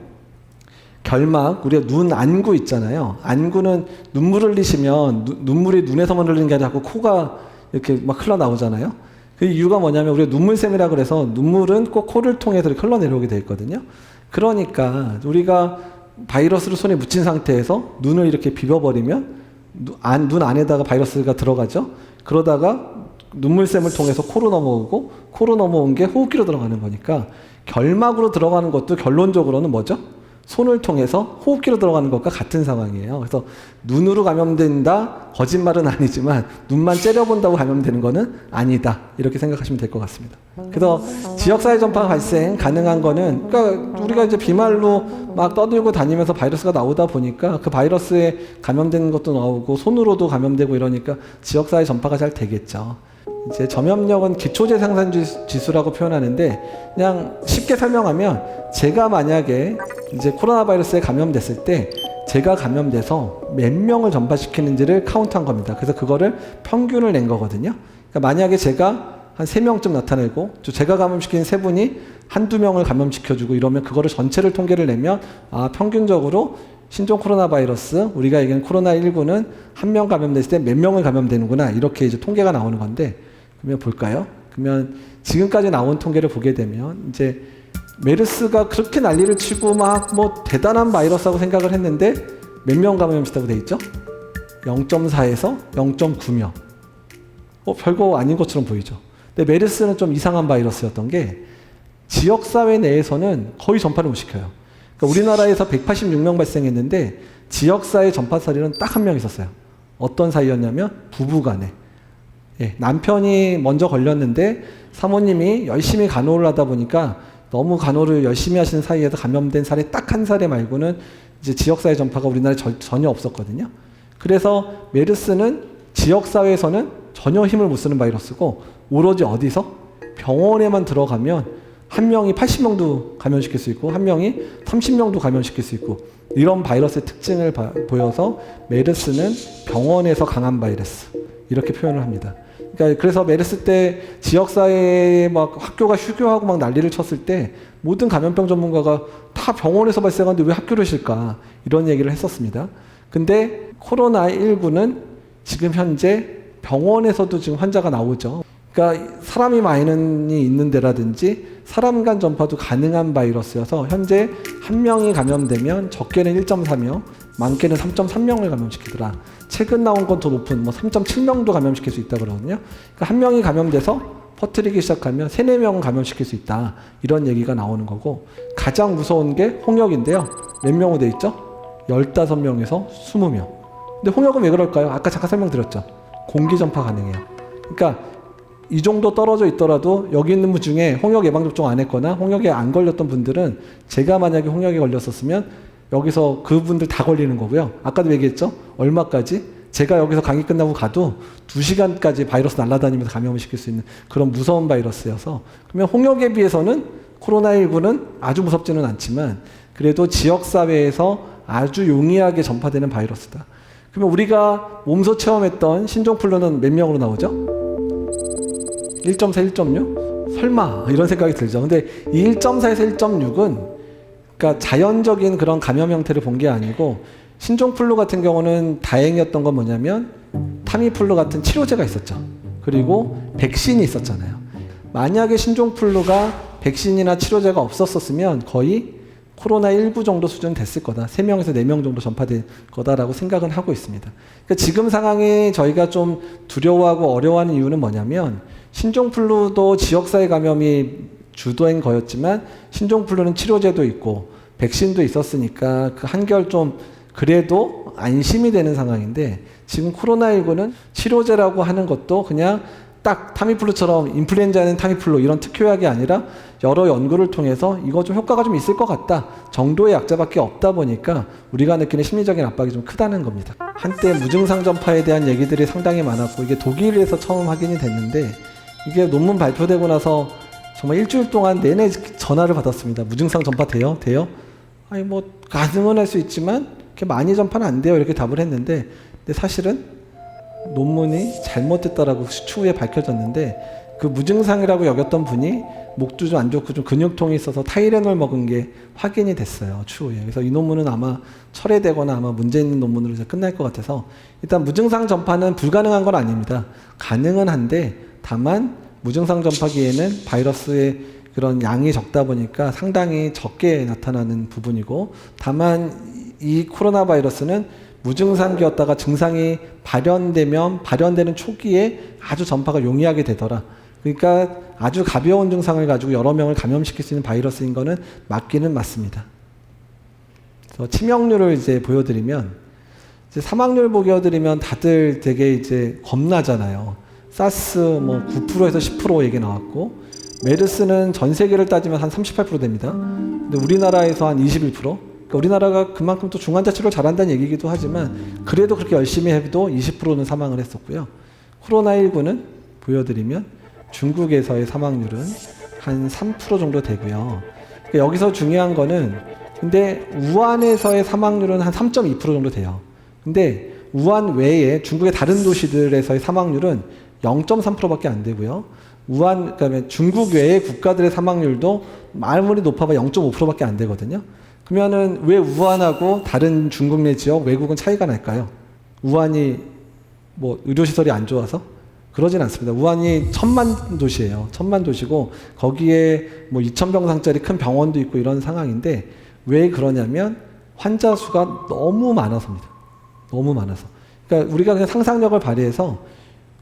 결막, 우리가 눈 안구 있잖아요. 안구는 눈물 흘리시면 눈물이 눈에서만 흘리는 게 아니라 자꾸 코가 이렇게 막 흘러나오잖아요. 그 이유가 뭐냐면 우리가 눈물샘이라 그래서 눈물은 꼭 코를 통해서 이렇게 흘러내려오게 돼 있거든요. 그러니까 우리가 바이러스를 손에 묻힌 상태에서 눈을 이렇게 비벼버리면 눈 안에다가 바이러스가 들어가죠. 그러다가 눈물샘을 통해서 코로 넘어오고 코로 넘어온 게 호흡기로 들어가는 거니까 결막으로 들어가는 것도 결론적으로는 뭐죠? 손을 통해서 호흡기로 들어가는 것과 같은 상황이에요. 그래서 눈으로 감염된다? 거짓말은 아니지만 눈만 째려본다고 감염되는 거는 아니다. 이렇게 생각하시면 될 것 같습니다. 그래서 지역사회 전파가 발생 가능한 거는 그러니까 우리가 이제 비말로 막 떠들고 다니면서 바이러스가 나오다 보니까 그 바이러스에 감염되는 것도 나오고 손으로도 감염되고 이러니까 지역사회 전파가 잘 되겠죠. 이제 점염력은 기초재생산 지수라고 표현하는데 그냥 쉽게 설명하면 제가 만약에 이제 코로나 바이러스에 감염됐을 때 제가 감염돼서 몇 명을 전파시키는지를 카운트한 겁니다. 그래서 그거를 평균을 낸 거거든요. 그러니까 만약에 제가 한 3명쯤 나타내고 제가 감염시킨 3분이 한두 명을 감염시켜주고 이러면 그거를 전체를 통계를 내면 평균적으로 신종 코로나 바이러스, 우리가 얘기하는 코로나19는 한 명 감염됐을 때 몇 명을 감염되는구나 이렇게 이제 통계가 나오는 건데 그러면 볼까요? 그러면 지금까지 나온 통계를 보게 되면 이제 메르스가 그렇게 난리를 치고 막 뭐 대단한 바이러스라고 생각을 했는데 몇 명 감염시켰다고 돼 있죠? 0.4에서 0.9명. 별거 아닌 것처럼 보이죠. 근데 메르스는 좀 이상한 바이러스였던 게 지역사회 내에서는 거의 전파를 못 시켜요. 그러니까 우리나라에서 186명 발생했는데 지역사회 전파 사례는 딱 한 명 있었어요. 어떤 사이였냐면 부부간에. 남편이 먼저 걸렸는데 사모님이 열심히 간호를 하다 보니까 너무 간호를 열심히 하시는 사이에서 감염된 사례 딱 한 사례 말고는 이제 지역사회 전파가 우리나라에 전혀 없었거든요. 그래서 메르스는 지역사회에서는 전혀 힘을 못 쓰는 바이러스고 오로지 어디서? 병원에만 들어가면 한 명이 80명도 감염시킬 수 있고 한 명이 30명도 감염시킬 수 있고 이런 바이러스의 특징을 보여서 메르스는 병원에서 강한 바이러스 이렇게 표현을 합니다. 그러니까 그래서 메르스 때 지역사회에 막 학교가 휴교하고 막 난리를 쳤을 때 모든 감염병 전문가가 다 병원에서 발생하는데 왜 학교를 쉴까 이런 얘기를 했었습니다. 근데 코로나19는 지금 현재 병원에서도 지금 환자가 나오죠. 그러니까 사람이 많이 있는 데라든지 사람 간 전파도 가능한 바이러스여서 현재 한 명이 감염되면 적게는 1.4명, 많게는 3.3명을 감염시키더라. 최근 나온 건 더 높은 3.7명도 감염시킬 수 있다고 그러거든요. 그러니까 한 명이 감염돼서 퍼뜨리기 시작하면 3, 4명은 감염시킬 수 있다. 이런 얘기가 나오는 거고 가장 무서운 게 홍역인데요. 몇 명으로 돼 있죠? 15명에서 20명. 근데 홍역은 왜 그럴까요? 아까 잠깐 설명드렸죠. 공기 전파 가능해요. 그러니까 이 정도 떨어져 있더라도 여기 있는 분 중에 홍역 예방접종 안 했거나 홍역에 안 걸렸던 분들은 제가 만약에 홍역에 걸렸었으면 여기서 그분들 다 걸리는 거고요. 아까도 얘기했죠? 얼마까지? 제가 여기서 강의 끝나고 가도 2시간까지 바이러스 날아다니면서 감염을 시킬 수 있는 그런 무서운 바이러스여서 그러면 홍역에 비해서는 코로나19는 아주 무섭지는 않지만 그래도 지역사회에서 아주 용이하게 전파되는 바이러스다. 그러면 우리가 몸소 체험했던 신종플루는 몇 명으로 나오죠? 1.4, 1.6? 설마 이런 생각이 들죠. 근데 이 1.4에서 1.6은 그러니까 자연적인 그런 감염 형태를 본 게 아니고 신종플루 같은 경우는 다행이었던 건 뭐냐면 타미플루 같은 치료제가 있었죠. 그리고 백신이 있었잖아요. 만약에 신종플루가 백신이나 치료제가 없었으면 거의 코로나19 정도 수준 됐을 거다. 3명에서 4명 정도 전파될 거다라고 생각은 하고 있습니다. 그러니까 지금 상황에 저희가 좀 두려워하고 어려워하는 이유는 뭐냐면 신종플루도 지역사회 감염이 주도인 거였지만 신종플루는 치료제도 있고 백신도 있었으니까 그 한결 좀 그래도 안심이 되는 상황인데 지금 코로나19는 치료제라고 하는 것도 그냥 딱 타미플루처럼 인플루엔자는 타미플루 이런 특효약이 아니라 여러 연구를 통해서 이거 좀 효과가 좀 있을 것 같다 정도의 약자밖에 없다 보니까 우리가 느끼는 심리적인 압박이 좀 크다는 겁니다. 한때 무증상 전파에 대한 얘기들이 상당히 많았고 이게 독일에서 처음 확인이 됐는데 이게 논문 발표되고 나서 정말 일주일 동안 내내 전화를 받았습니다. 무증상 전파 돼요? 돼요? 아니 뭐 가능은 할 수 있지만 그렇게 많이 전파는 안 돼요. 이렇게 답을 했는데 근데 사실은 논문이 잘못됐다라고 추후에 밝혀졌는데 그 무증상이라고 여겼던 분이 목도 좀 안 좋고 좀 근육통이 있어서 타이레놀 먹은 게 확인이 됐어요. 추후에. 그래서 이 논문은 아마 철회되거나 아마 문제 있는 논문으로 이제 끝날 것 같아서 일단 무증상 전파는 불가능한 건 아닙니다. 가능은 한데 다만 무증상 전파기에는 바이러스의 그런 양이 적다 보니까 상당히 적게 나타나는 부분이고 다만 이 코로나 바이러스는 무증상기였다가 증상이 발현되는 초기에 아주 전파가 용이하게 되더라. 그러니까 아주 가벼운 증상을 가지고 여러 명을 감염시킬 수 있는 바이러스인 거는 맞기는 맞습니다. 그래서 치명률을 이제 보여드리면 이제 사망률 보여드리면 다들 되게 이제 겁나잖아요. 사스 뭐 9%에서 10% 얘기 나왔고 메르스는 전 세계를 따지면 한 38% 됩니다. 근데 우리나라에서 한 21%. 그러니까 우리나라가 그만큼 또 중환자 치료를 잘한다는 얘기기도 하지만 그래도 그렇게 열심히 해도 20%는 사망을 했었고요. 코로나19는 보여드리면 중국에서의 사망률은 한 3% 정도 되고요. 그러니까 여기서 중요한 거는 근데 우한에서의 사망률은 한 3.2% 정도 돼요. 근데 우한 외에 중국의 다른 도시들에서의 사망률은 0.3%밖에 안 되고요. 우한 그다음에 중국 외의 국가들의 사망률도 아무리 높아봐 0.5%밖에 안 되거든요. 그러면은 왜 우한하고 다른 중국 내 지역 외국은 차이가 날까요? 우한이 뭐 의료시설이 안 좋아서? 그러진 않습니다. 우한이 1000만 도시예요. 1000만 도시고 거기에 뭐 2000병상짜리 큰 병원도 있고 이런 상황인데 왜 그러냐면 환자 수가 너무 많아서입니다. 너무 많아서. 그러니까 우리가 그냥 상상력을 발휘해서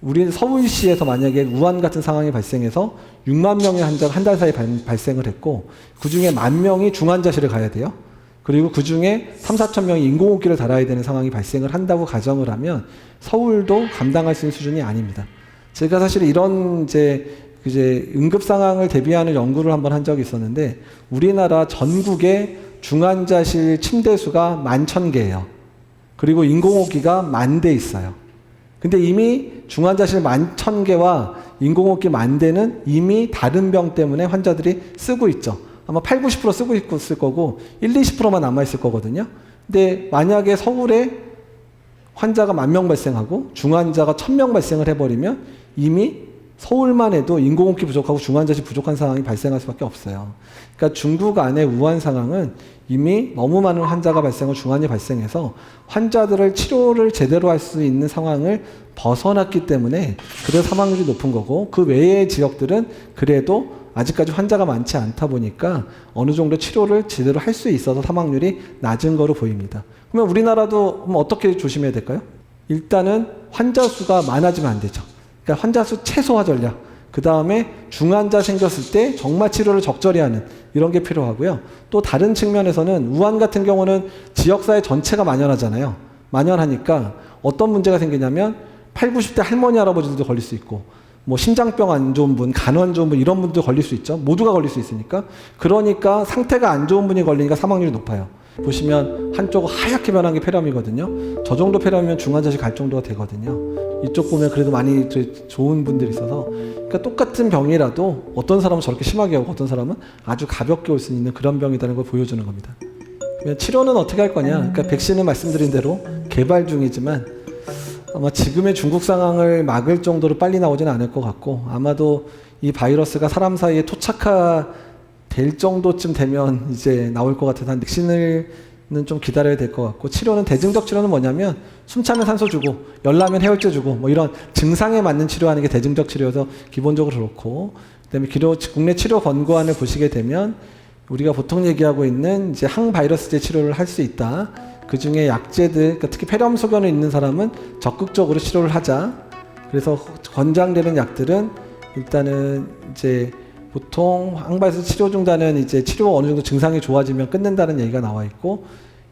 우리 서울시에서 만약에 우한 같은 상황이 발생해서 6만 명의 환자가 한 달 사이에 발생을 했고 그중에 10,000명이 중환자실을 가야 돼요. 그리고 그중에 3,4천 명이 인공호흡기를 달아야 되는 상황이 발생을 한다고 가정을 하면 서울도 감당할 수 있는 수준이 아닙니다. 제가 사실 이런 이제 응급 상황을 대비하는 연구를 한번 한 적이 있었는데 우리나라 전국의 중환자실 침대 수가 11,000개예요. 그리고 인공호흡기가 10,000대 있어요. 근데 이미 중환자실 11,000개와 인공호흡기 10,000대는 이미 다른 병 때문에 환자들이 쓰고 있죠. 아마 80, 90% 쓰고 있을 거고 20%만 남아있을 거거든요. 근데 만약에 서울에 환자가 10,000명 발생하고 중환자가 1,000명 발생을 해버리면 이미 서울만 해도 인공호흡기 부족하고 중환자실 부족한 상황이 발생할 수밖에 없어요. 그러니까 중국 안의 우한 상황은 이미 너무 많은 환자가 발생하고 중환이 발생해서 환자들을 치료를 제대로 할 수 있는 상황을 벗어났기 때문에 그래서 사망률이 높은 거고 그 외의 지역들은 그래도 아직까지 환자가 많지 않다 보니까 어느 정도 치료를 제대로 할 수 있어서 사망률이 낮은 거로 보입니다. 그러면 우리나라도 그럼 어떻게 조심해야 될까요? 일단은 환자 수가 많아지면 안 되죠. 그러니까 환자 수 최소화 전략. 그 다음에 중환자 생겼을 때 정말 치료를 적절히 하는 이런 게 필요하고요. 또 다른 측면에서는 우한 같은 경우는 지역사회 전체가 만연하잖아요. 만연하니까 어떤 문제가 생기냐면 80, 90대 할머니, 할아버지들도 걸릴 수 있고 뭐 심장병 안 좋은 분, 간 안 좋은 분 이런 분도 걸릴 수 있죠. 모두가 걸릴 수 있으니까. 그러니까 상태가 안 좋은 분이 걸리니까 사망률이 높아요. 보시면 한쪽은 하얗게 변한 게 폐렴이거든요. 저 정도 폐렴이면 중환자실 갈 정도가 되거든요. 이쪽 보면 그래도 많이 좋은 분들이 있어서 그러니까 똑같은 병이라도 어떤 사람은 저렇게 심하게 오고 어떤 사람은 아주 가볍게 올 수 있는 그런 병이라는 걸 보여주는 겁니다. 치료는 어떻게 할 거냐? 그러니까 백신은 말씀드린 대로 개발 중이지만 아마 지금의 중국 상황을 막을 정도로 빨리 나오지는 않을 것 같고 아마도 이 바이러스가 사람 사이에 토착화될 정도쯤 되면 이제 나올 것 같아서 한 백신을 좀 기다려야 될 것 같고 치료는 대증적 치료는 뭐냐면 숨차면 산소 주고 열나면 해열제 주고 뭐 이런 증상에 맞는 치료하는 게 대증적 치료여서 기본적으로 그렇고 그다음에 국내 치료 권고안을 보시게 되면 우리가 보통 얘기하고 있는 이제 항바이러스제 치료를 할 수 있다. 그 중에 약제들, 그러니까 특히 폐렴 소견이 있는 사람은 적극적으로 치료를 하자. 그래서 권장되는 약들은 일단은 이제 보통 항바이러스 치료 중단은 이제 치료 어느 정도 증상이 좋아지면 끊는다는 얘기가 나와 있고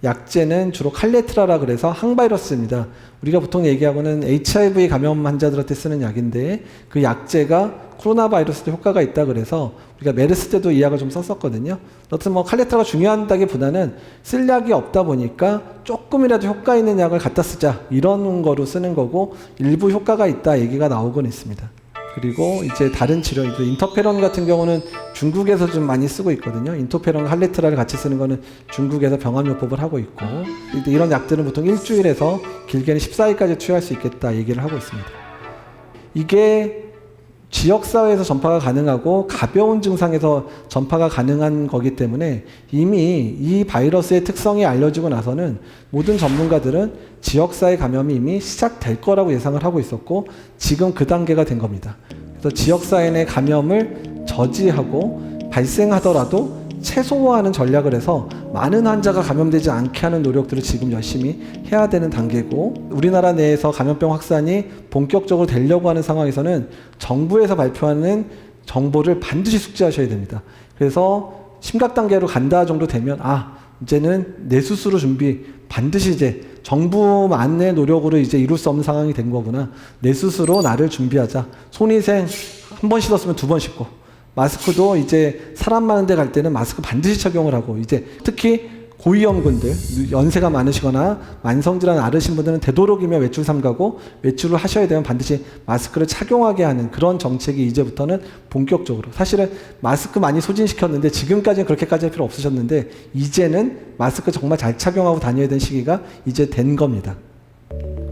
약제는 주로 칼레트라라 그래서 항바이러스입니다. 우리가 보통 얘기하고는 HIV 감염 환자들한테 쓰는 약인데 그 약제가 코로나 바이러스도 효과가 있다 그래서 우리가 메르스 때도 이 약을 좀 썼었거든요. 어쨌든 뭐 칼레트라가 중요하다기보다는 쓸 약이 없다 보니까 조금이라도 효과 있는 약을 갖다 쓰자 이런 거로 쓰는 거고 일부 효과가 있다 얘기가 나오곤 있습니다. 그리고 이제 다른 치료, 인터페론 같은 경우는 중국에서 좀 많이 쓰고 있거든요. 인터페론, 칼레트라를 같이 쓰는 거는 중국에서 병합요법을 하고 있고 이런 약들은 보통 일주일에서 길게는 14일까지 투여할 수 있겠다 얘기를 하고 있습니다. 이게 지역사회에서 전파가 가능하고 가벼운 증상에서 전파가 가능한 거기 때문에 이미 이 바이러스의 특성이 알려지고 나서는 모든 전문가들은 지역사회 감염이 이미 시작될 거라고 예상을 하고 있었고 지금 그 단계가 된 겁니다. 그래서 지역사회 내 감염을 저지하고 발생하더라도 최소화하는 전략을 해서 많은 환자가 감염되지 않게 하는 노력들을 지금 열심히 해야 되는 단계고, 우리나라 내에서 감염병 확산이 본격적으로 되려고 하는 상황에서는 정부에서 발표하는 정보를 반드시 숙지하셔야 됩니다. 그래서 심각 단계로 간다 정도 되면 이제는 내 스스로 준비, 반드시 이제 정부만의 노력으로 이제 이룰 수 없는 상황이 된 거구나. 내 스스로 나를 준비하자. 손위생 한 번 씻었으면 두 번 씻고, 마스크도 이제 사람 많은 데 갈 때는 마스크 반드시 착용을 하고, 이제 특히 고위험군들, 연세가 많으시거나 만성질환 앓으신 분들은 되도록이면 외출 삼가고, 외출을 하셔야 되면 반드시 마스크를 착용하게 하는 그런 정책이 이제부터는 본격적으로, 사실은 마스크 많이 소진시켰는데 지금까지는 그렇게까지 할 필요 없으셨는데 이제는 마스크 정말 잘 착용하고 다녀야 되는 시기가 이제 된 겁니다.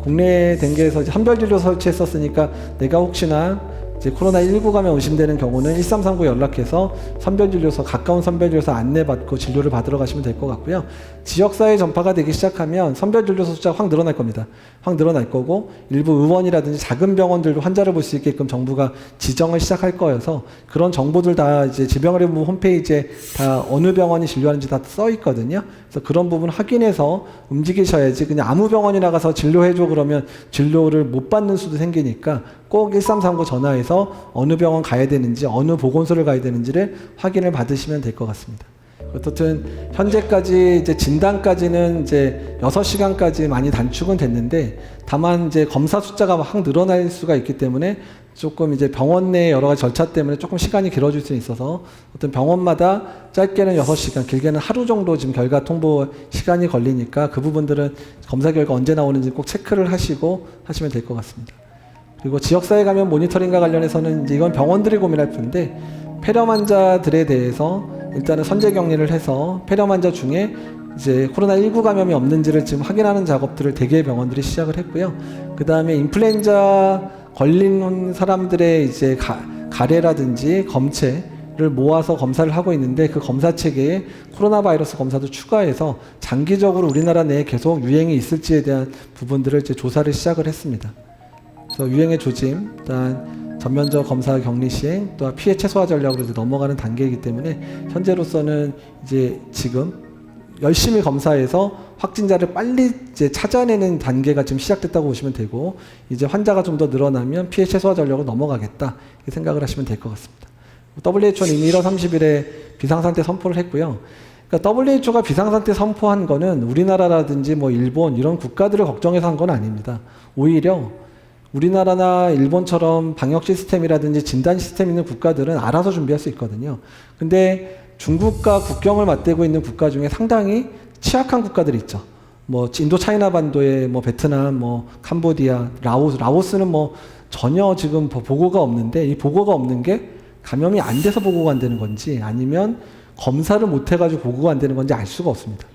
국내 댕게에서 선별진료 설치했었으니까 내가 혹시나 이제 코로나19 감염 의심되는 경우는 1339 연락해서 선별진료소, 가까운 선별진료소 안내받고 진료를 받으러 가시면 될 것 같고요. 지역사회 전파가 되기 시작하면 선별진료소 숫자가 확 늘어날 겁니다. 확 늘어날 거고, 일부 의원이라든지 작은 병원들도 환자를 볼 수 있게끔 정부가 지정을 시작할 거여서 그런 정보들 다 이제 질병관리본부 홈페이지에 다 어느 병원이 진료하는지 다 써 있거든요. 그래서 그런 부분 확인해서 움직이셔야지, 그냥 아무 병원이나 가서 진료해줘 그러면 진료를 못 받는 수도 생기니까 꼭 1339 전화해서 어느 병원 가야 되는지, 어느 보건소를 가야 되는지를 확인을 받으시면 될 것 같습니다. 어떻든 현재까지 이제 진단까지는 이제 6시간까지 많이 단축은 됐는데, 다만 이제 검사 숫자가 확 늘어날 수가 있기 때문에 조금 이제 병원 내 여러 가지 절차 때문에 조금 시간이 길어질 수 있어서 어떤 병원마다 짧게는 6시간, 길게는 하루 정도 지금 결과 통보 시간이 걸리니까 그 부분들은 검사 결과 언제 나오는지 꼭 체크를 하시고 하시면 될 것 같습니다. 그리고 지역사회 감염 모니터링과 관련해서는 이제 이건 병원들이 고민할 뿐인데, 폐렴 환자들에 대해서 일단은 선제 격리를 해서 폐렴 환자 중에 이제 코로나19 감염이 없는지를 지금 확인하는 작업들을 대개의 병원들이 시작을 했고요. 그 다음에 인플루엔자 걸린 사람들의 이제 가래라든지 검체를 모아서 검사를 하고 있는데, 그 검사 체계에 코로나 바이러스 검사도 추가해서 장기적으로 우리나라 내에 계속 유행이 있을지에 대한 부분들을 이제 조사를 시작을 했습니다. 그래서 유행의 조짐, 일단 전면적 검사 격리 시행, 또 피해 최소화 전략으로 이제 넘어가는 단계이기 때문에 현재로서는 이제 지금 열심히 검사해서 확진자를 빨리 이제 찾아내는 단계가 지금 시작됐다고 보시면 되고, 이제 환자가 좀 더 늘어나면 피해 최소화 전략으로 넘어가겠다, 이렇게 생각을 하시면 될 것 같습니다. WHO는 이미 1월 30일에 비상상태 선포를 했고요. 그러니까 WHO가 비상상태 선포한 거는 우리나라라든지 뭐 일본 이런 국가들을 걱정해서 한 건 아닙니다. 오히려 우리나라나 일본처럼 방역 시스템이라든지 진단 시스템 있는 국가들은 알아서 준비할 수 있거든요. 근데 중국과 국경을 맞대고 있는 국가 중에 상당히 취약한 국가들이 있죠. 뭐 인도 차이나 반도의 뭐 베트남, 뭐 캄보디아, 라오스는 뭐 전혀 지금 보고가 없는데, 이 보고가 없는 게 감염이 안 돼서 보고가 안 되는 건지 아니면 검사를 못 해가지고 보고가 안 되는 건지 알 수가 없습니다.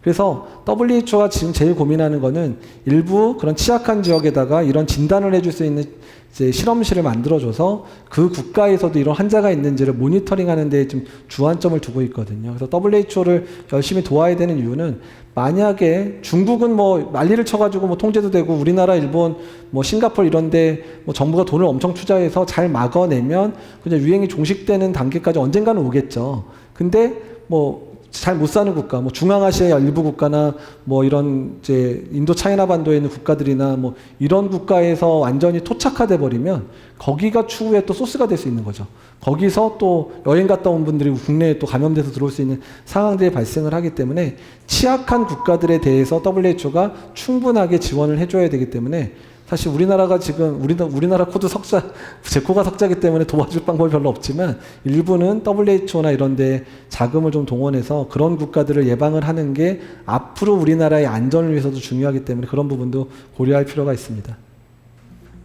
그래서 WHO가 지금 제일 고민하는 거는 일부 그런 취약한 지역에다가 이런 진단을 해줄 수 있는 이제 실험실을 만들어줘서 그 국가에서도 이런 환자가 있는지를 모니터링하는 데 좀 주안점을 두고 있거든요. 그래서 WHO를 열심히 도와야 되는 이유는, 만약에 중국은 뭐 난리를 쳐가지고 뭐 통제도 되고 우리나라, 일본, 뭐 싱가포르 이런데 뭐 정부가 돈을 엄청 투자해서 잘 막아내면 그냥 유행이 종식되는 단계까지 언젠가는 오겠죠. 근데 뭐 잘 못 사는 국가, 뭐 중앙아시아의 일부 국가나 뭐 이런 이제 인도 차이나 반도에 있는 국가들이나 뭐 이런 국가에서 완전히 토착화돼 버리면 거기가 추후에 또 소스가 될 수 있는 거죠. 거기서 또 여행 갔다 온 분들이 국내에 또 감염돼서 들어올 수 있는 상황들이 발생을 하기 때문에 취약한 국가들에 대해서 WHO가 충분하게 지원을 해줘야 되기 때문에, 사실 우리나라가 지금 우리나라 코도 석자, 제 코가 석자기 때문에 도와줄 방법이 별로 없지만 일부는 WHO나 이런 데 자금을 좀 동원해서 그런 국가들을 예방을 하는 게 앞으로 우리나라의 안전을 위해서도 중요하기 때문에 그런 부분도 고려할 필요가 있습니다.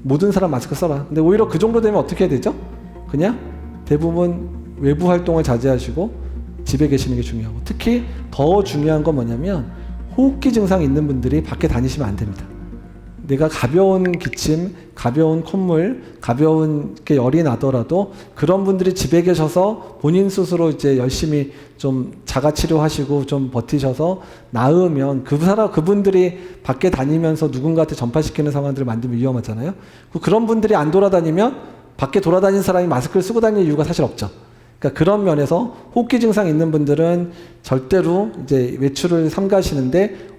모든 사람 마스크 써라. 근데 오히려 그 정도 되면 어떻게 해야 되죠? 그냥 대부분 외부 활동을 자제하시고 집에 계시는 게 중요하고, 특히 더 중요한 건 뭐냐면 호흡기 증상이 있는 분들이 밖에 다니시면 안 됩니다. 내가 가벼운 기침, 가벼운 콧물, 가벼운 게 열이 나더라도 그런 분들이 집에 계셔서 본인 스스로 이제 열심히 좀 자가 치료하시고 좀 버티셔서 나으면 그분들이 밖에 다니면서 누군가한테 전파시키는 상황들을 만들면 위험하잖아요. 그런 분들이 안 돌아다니면 밖에 돌아다니는 사람이 마스크를 쓰고 다니는 이유가 사실 없죠. 그러니까 그런 면에서 호흡기 증상 있는 분들은 절대로 이제 외출을 삼가시는데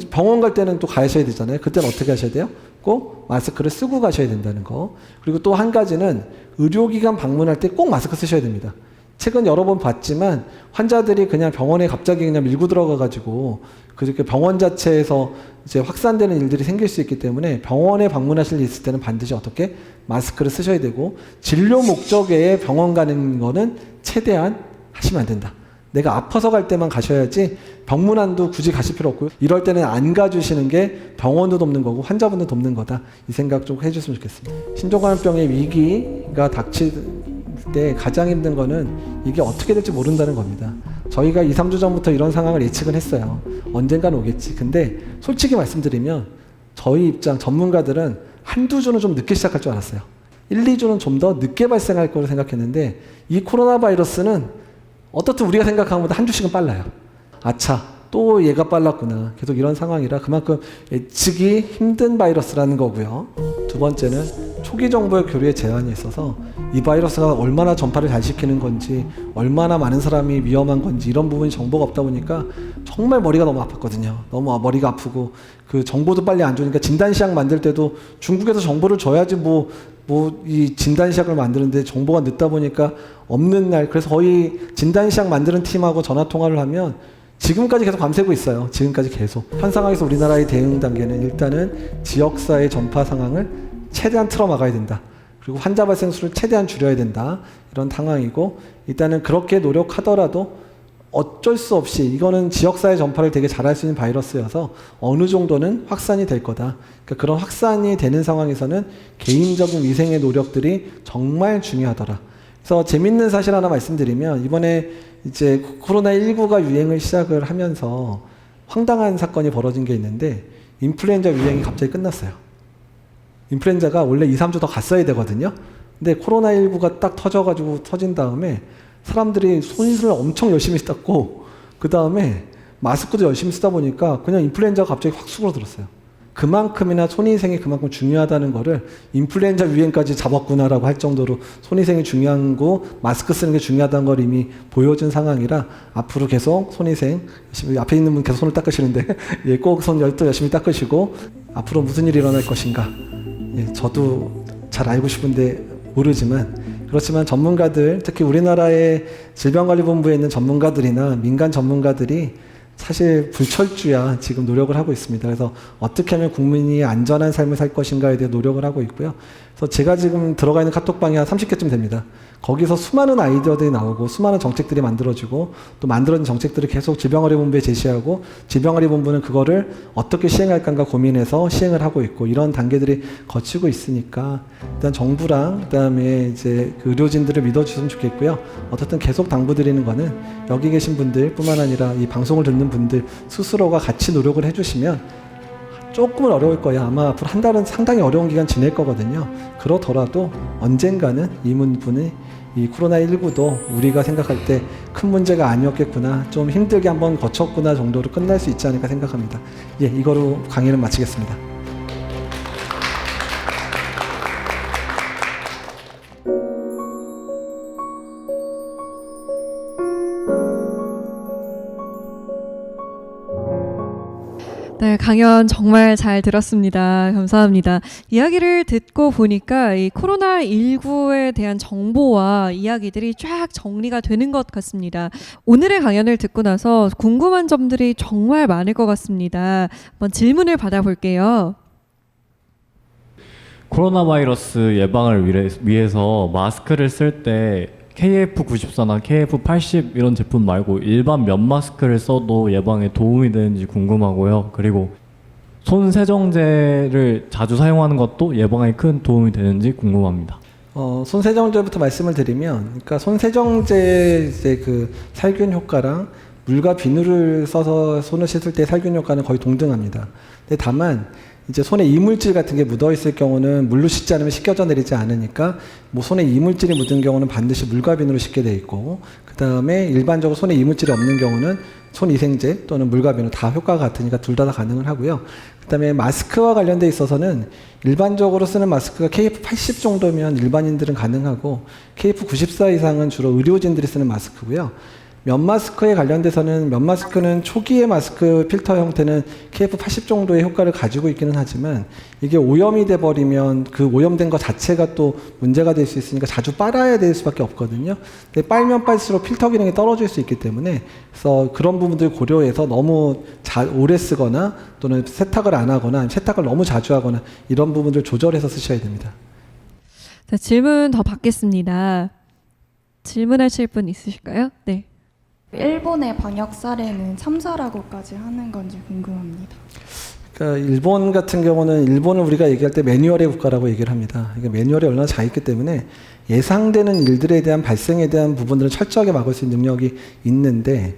병원 갈 때는 또 가셔야 되잖아요. 그때는 어떻게 하셔야 돼요? 꼭 마스크를 쓰고 가셔야 된다는 거. 그리고 또 한 가지는 의료기관 방문할 때 꼭 마스크 쓰셔야 됩니다. 최근 여러 번 봤지만 환자들이 그냥 병원에 갑자기 그냥 밀고 들어가가지고 그렇게 병원 자체에서 이제 확산되는 일들이 생길 수 있기 때문에 병원에 방문하실 일 있을 때는 반드시 어떻게 마스크를 쓰셔야 되고 진료 목적 외에 병원 가는 거는 최대한 하시면 안 된다. 내가 아파서 갈 때만 가셔야지 병문안도 굳이 가실 필요 없고요. 이럴 때는 안 가주시는 게 병원도 돕는 거고 환자분도 돕는 거다. 이 생각 좀 해주셨으면 좋겠습니다. 신종감염병의 위기가 닥칠 때 가장 힘든 거는 이게 어떻게 될지 모른다는 겁니다. 저희가 2, 3주 전부터 이런 상황을 예측은 했어요. 언젠간 오겠지. 근데 솔직히 말씀드리면 저희 입장 전문가들은 한두 주는 좀 늦게 시작할 줄 알았어요. 1, 2주는 좀 더 늦게 발생할 거로 생각했는데 이 코로나 바이러스는 어떻든 우리가 생각한 것보다 한 주씩은 빨라요. 아차, 또 얘가 빨랐구나. 계속 이런 상황이라 그만큼 예측이 힘든 바이러스라는 거고요. 두 번째는 초기 정보의 교류에 제한이 있어서 이 바이러스가 얼마나 전파를 잘 시키는 건지, 얼마나 많은 사람이 위험한 건지 이런 부분이 정보가 없다 보니까 정말 머리가 너무 아팠거든요. 너무 머리가 아프고 그 정보도 빨리 안 주니까 진단시약 만들 때도 중국에서 정보를 줘야지 이 진단시약을 만드는데 정보가 늦다 보니까 없는 날, 그래서 거의 진단시약 만드는 팀하고 전화통화를 하면 지금까지 계속 밤새고 있어요. 지금까지 계속. 현 상황에서 우리나라의 대응 단계는 일단은 지역사회 전파 상황을 최대한 틀어막아야 된다. 그리고 환자 발생 수를 최대한 줄여야 된다. 이런 상황이고, 일단은 그렇게 노력하더라도 어쩔 수 없이 이거는 지역사회 전파를 되게 잘할 수 있는 바이러스여서 어느 정도는 확산이 될 거다. 그러니까 그런 확산이 되는 상황에서는 개인적인 위생의 노력들이 정말 중요하더라. 그래서 재밌는 사실 하나 말씀드리면 이번에 이제 코로나19가 유행을 시작을 하면서 황당한 사건이 벌어진 게 있는데 인플루엔자 유행이 갑자기 끝났어요. 인플루엔자가 원래 2, 3주 더 갔어야 되거든요. 근데 코로나19가 딱 터진 다음에 사람들이 손을 엄청 열심히 닦고 그 다음에 마스크도 열심히 쓰다 보니까 그냥 인플루엔자가 갑자기 확 수그러들었어요. 그만큼이나 손위생이 그만큼 중요하다는 거를 인플루엔자 유행까지 잡았구나라고 할 정도로 손위생이 중요한 거, 마스크 쓰는 게 중요하다는 걸 이미 보여준 상황이라 앞으로 계속 손위생, 앞에 있는 분 계속 손을 닦으시는데 예, 꼭 손 열심히 닦으시고 앞으로 무슨 일이 일어날 것인가, 예, 저도 잘 알고 싶은데 모르지만 그렇지만 전문가들, 특히 우리나라의 질병관리본부에 있는 전문가들이나 민간 전문가들이 사실 불철주야 지금 노력을 하고 있습니다. 그래서 어떻게 하면 국민이 안전한 삶을 살 것인가에 대해 노력을 하고 있고요. 그래서 제가 지금 들어가 있는 카톡방이 한 30개쯤 됩니다. 거기서 수많은 아이디어들이 나오고 수많은 정책들이 만들어지고 또 만들어진 정책들을 계속 질병관리본부에 제시하고 질병관리본부는 그거를 어떻게 시행할까 고민해서 시행을 하고 있고 이런 단계들이 거치고 있으니까 일단 정부랑 그다음에 이제 그 의료진들을 믿어주셨으면 좋겠고요. 어쨌든 계속 당부드리는 거는 여기 계신 분들 뿐만 아니라 이 방송을 듣는 분들 스스로가 같이 노력을 해주시면 조금은 어려울 거야. 아마 앞으로 한 달은 상당히 어려운 기간 지낼 거거든요. 그러더라도 언젠가는 이 문분이 이 코로나19도 우리가 생각할 때 큰 문제가 아니었겠구나, 좀 힘들게 한번 거쳤구나 정도로 끝날 수 있지 않을까 생각합니다. 예, 이거로 강의를 마치겠습니다. 네, 강연 정말 잘 들었습니다. 감사합니다. 이야기를 듣고 보니까 이 코로나19에 대한 정보와 이야기들이 쫙 정리가 되는 것 같습니다. 오늘의 강연을 듣고 나서 궁금한 점들이 정말 많을 것 같습니다. 한번 질문을 받아볼게요. 코로나 바이러스 예방을 위해서 마스크를 쓸 때 KF94나 KF80 이런 제품 말고 일반 면 마스크를 써도 예방에 도움이 되는지 궁금하고요. 그리고 손 세정제를 자주 사용하는 것도 예방에 큰 도움이 되는지 궁금합니다. 손 세정제부터 말씀을 드리면, 그러니까 손 세정제 이제 그 살균 효과랑 물과 비누를 써서 손을 씻을 때 살균 효과는 거의 동등합니다. 근데 다만 이제 손에 이물질 같은 게 묻어 있을 경우는 물로 씻지 않으면 씻겨져 내리지 않으니까 뭐 손에 이물질이 묻은 경우는 반드시 물과 비누로 씻게 돼 있고, 그 다음에 일반적으로 손에 이물질이 없는 경우는 손위생제 또는 물과 비누 다 효과가 같으니까 둘 다 가능을 하고요. 그 다음에 마스크와 관련돼 있어서는 일반적으로 쓰는 마스크가 KF80 정도면 일반인들은 가능하고, KF94 이상은 주로 의료진들이 쓰는 마스크고요. 면 마스크에 관련돼서는 면 마스크는 초기의 마스크 필터 형태는 KF80 정도의 효과를 가지고 있기는 하지만, 이게 오염이 돼 버리면 그 오염된 것 자체가 또 문제가 될 수 있으니까 자주 빨아야 될 수밖에 없거든요. 근데 빨면 빨수록 필터 기능이 떨어질 수 있기 때문에, 그래서 그런 부분들 고려해서 너무 오래 쓰거나 또는 세탁을 안 하거나 세탁을 너무 자주 하거나 이런 부분들 조절해서 쓰셔야 됩니다. 자, 질문 더 받겠습니다. 질문하실 분 있으실까요? 네. 일본의 방역 사례는 참사라고까지 하는 건지 궁금합니다. 그러니까 일본 같은 경우는, 일본을 우리가 얘기할 때 매뉴얼의 국가라고 얘기를 합니다. 그러니까 매뉴얼이 얼마나 잘 있기 때문에 예상되는 일들에 대한 발생에 대한 부분들을 철저하게 막을 수 있는 능력이 있는데,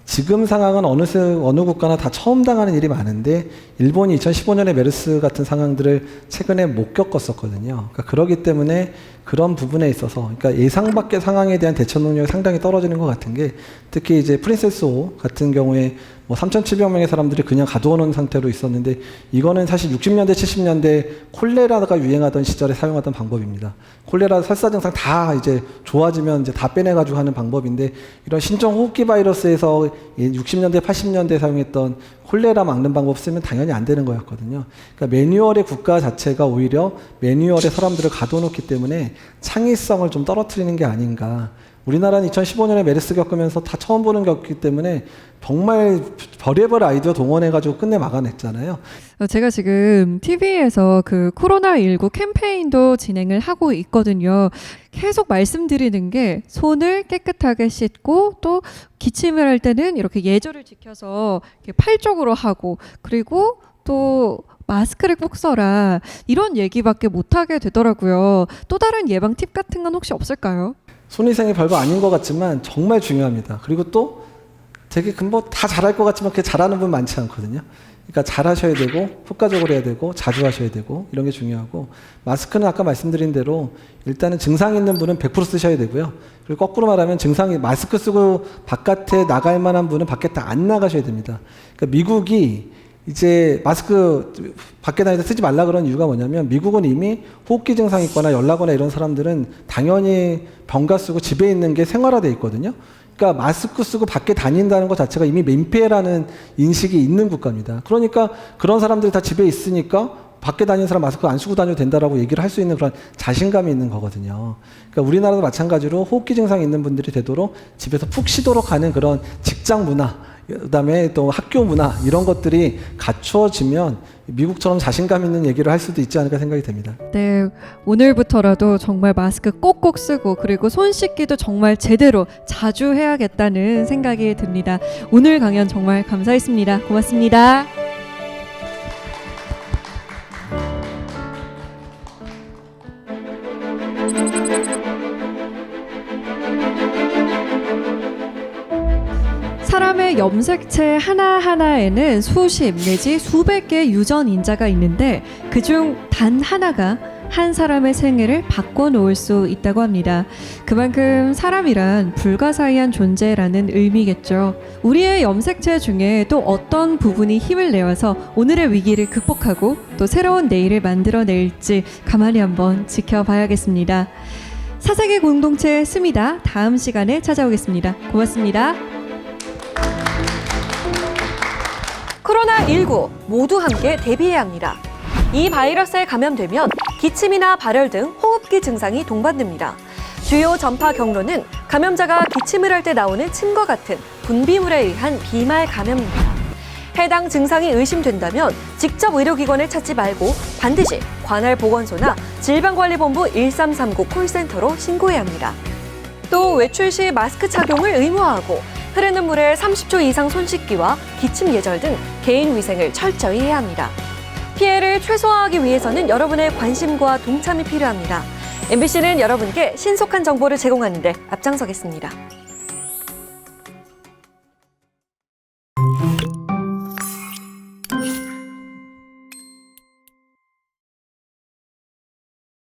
지금 상황은 어느 국가나 다 처음 당하는 일이 많은데, 일본이 2015년에 메르스 같은 상황들을 최근에 못 겪었었거든요. 그러니까 그러기 때문에 그런 부분에 있어서, 그러니까 예상 밖의 상황에 대한 대처 능력이 상당히 떨어지는 것 같은 게, 특히 이제 프린세스 호 같은 경우에 뭐 3,700명의 사람들이 그냥 가둬놓은 상태로 있었는데, 이거는 사실 60년대, 70년대 콜레라가 유행하던 시절에 사용하던 방법입니다. 콜레라 설사 증상 다 이제 좋아지면 이제 다 빼내가지고 하는 방법인데, 이런 신종호흡기 바이러스에서 60년대, 80년대 사용했던 콜레라 막는 방법 쓰면 당연히 안 되는 거였거든요. 그러니까 매뉴얼의 국가 자체가 오히려 매뉴얼의 사람들을 가둬놓기 때문에 창의성을 좀 떨어뜨리는 게 아닌가. 우리나라는 2015년에 메르스 겪으면서 다 처음 보는 겪기 때문에 정말 별의별 아이디어 동원해가지고 끝내 막아냈잖아요. 제가 지금 TV에서 그 코로나19 캠페인도 진행을 하고 있거든요. 계속 말씀드리는 게, 손을 깨끗하게 씻고 또 기침을 할 때는 이렇게 예절을 지켜서 이렇게 팔 쪽으로 하고, 그리고 또 마스크를 꼭 써라, 이런 얘기밖에 못하게 되더라고요. 또 다른 예방 팁 같은 건 혹시 없을까요? 손위생이 별거 아닌 것 같지만 정말 중요합니다. 그리고 또 되게 뭐 다 잘할 것 같지만 그게 잘하는 분 많지 않거든요. 그러니까 잘 하셔야 되고, 효과적으로 해야 되고, 자주 하셔야 되고, 이런 게 중요하고, 마스크는 아까 말씀드린 대로 일단은 증상 있는 분은 100% 쓰셔야 되고요. 그리고 거꾸로 말하면 마스크 쓰고 바깥에 나갈 만한 분은 밖에 다 안 나가셔야 됩니다. 그러니까 미국이 이제 마스크 밖에 다닐 때 쓰지 말라 그런 이유가 뭐냐면, 미국은 이미 호흡기 증상 있거나 열나거나 이런 사람들은 당연히 병가 쓰고 집에 있는 게 생활화돼 있거든요. 그러니까 마스크 쓰고 밖에 다닌다는 것 자체가 이미 민폐라는 인식이 있는 국가입니다. 그러니까 그런 사람들이 다 집에 있으니까 밖에 다니는 사람 마스크 안 쓰고 다녀도 된다라고 얘기를 할 수 있는 그런 자신감이 있는 거거든요. 그러니까 우리나라도 마찬가지로 호흡기 증상 있는 분들이 되도록 집에서 푹 쉬도록 하는 그런 직장 문화, 그다음에 또 학교 문화, 이런 것들이 갖추어지면 미국처럼 자신감 있는 얘기를 할 수도 있지 않을까 생각이 됩니다. 네, 오늘부터라도 정말 마스크 꼭꼭 쓰고, 그리고 손 씻기도 정말 제대로 자주 해야겠다는 생각이 듭니다. 오늘 강연 정말 감사했습니다. 고맙습니다. 사람의 염색체 하나하나에는 수십 내지 수백 개의 유전 인자가 있는데, 그중 단 하나가 한 사람의 생애를 바꿔놓을 수 있다고 합니다. 그만큼 사람이란 불가사의한 존재라는 의미겠죠. 우리의 염색체 중에 또 어떤 부분이 힘을 내어서 오늘의 위기를 극복하고 또 새로운 내일을 만들어낼지 가만히 한번 지켜봐야겠습니다. 사색의 공동체 스미다, 다음 시간에 찾아오겠습니다. 고맙습니다. 코로나19 모두 함께 대비해야 합니다. 이 바이러스에 감염되면 기침이나 발열 등 호흡기 증상이 동반됩니다. 주요 전파 경로는 감염자가 기침을 할 때 나오는 침과 같은 분비물에 의한 비말 감염입니다. 해당 증상이 의심된다면 직접 의료기관을 찾지 말고 반드시 관할 보건소나 질병관리본부 1339 콜센터로 신고해야 합니다. 또 외출 시 마스크 착용을 의무화하고, 흐르는 물에 30초 이상 손 씻기와 기침 예절 등 개인 위생을 철저히 해야 합니다. 피해를 최소화하기 위해서는 여러분의 관심과 동참이 필요합니다. MBC는 여러분께 신속한 정보를 제공하는 데 앞장서겠습니다.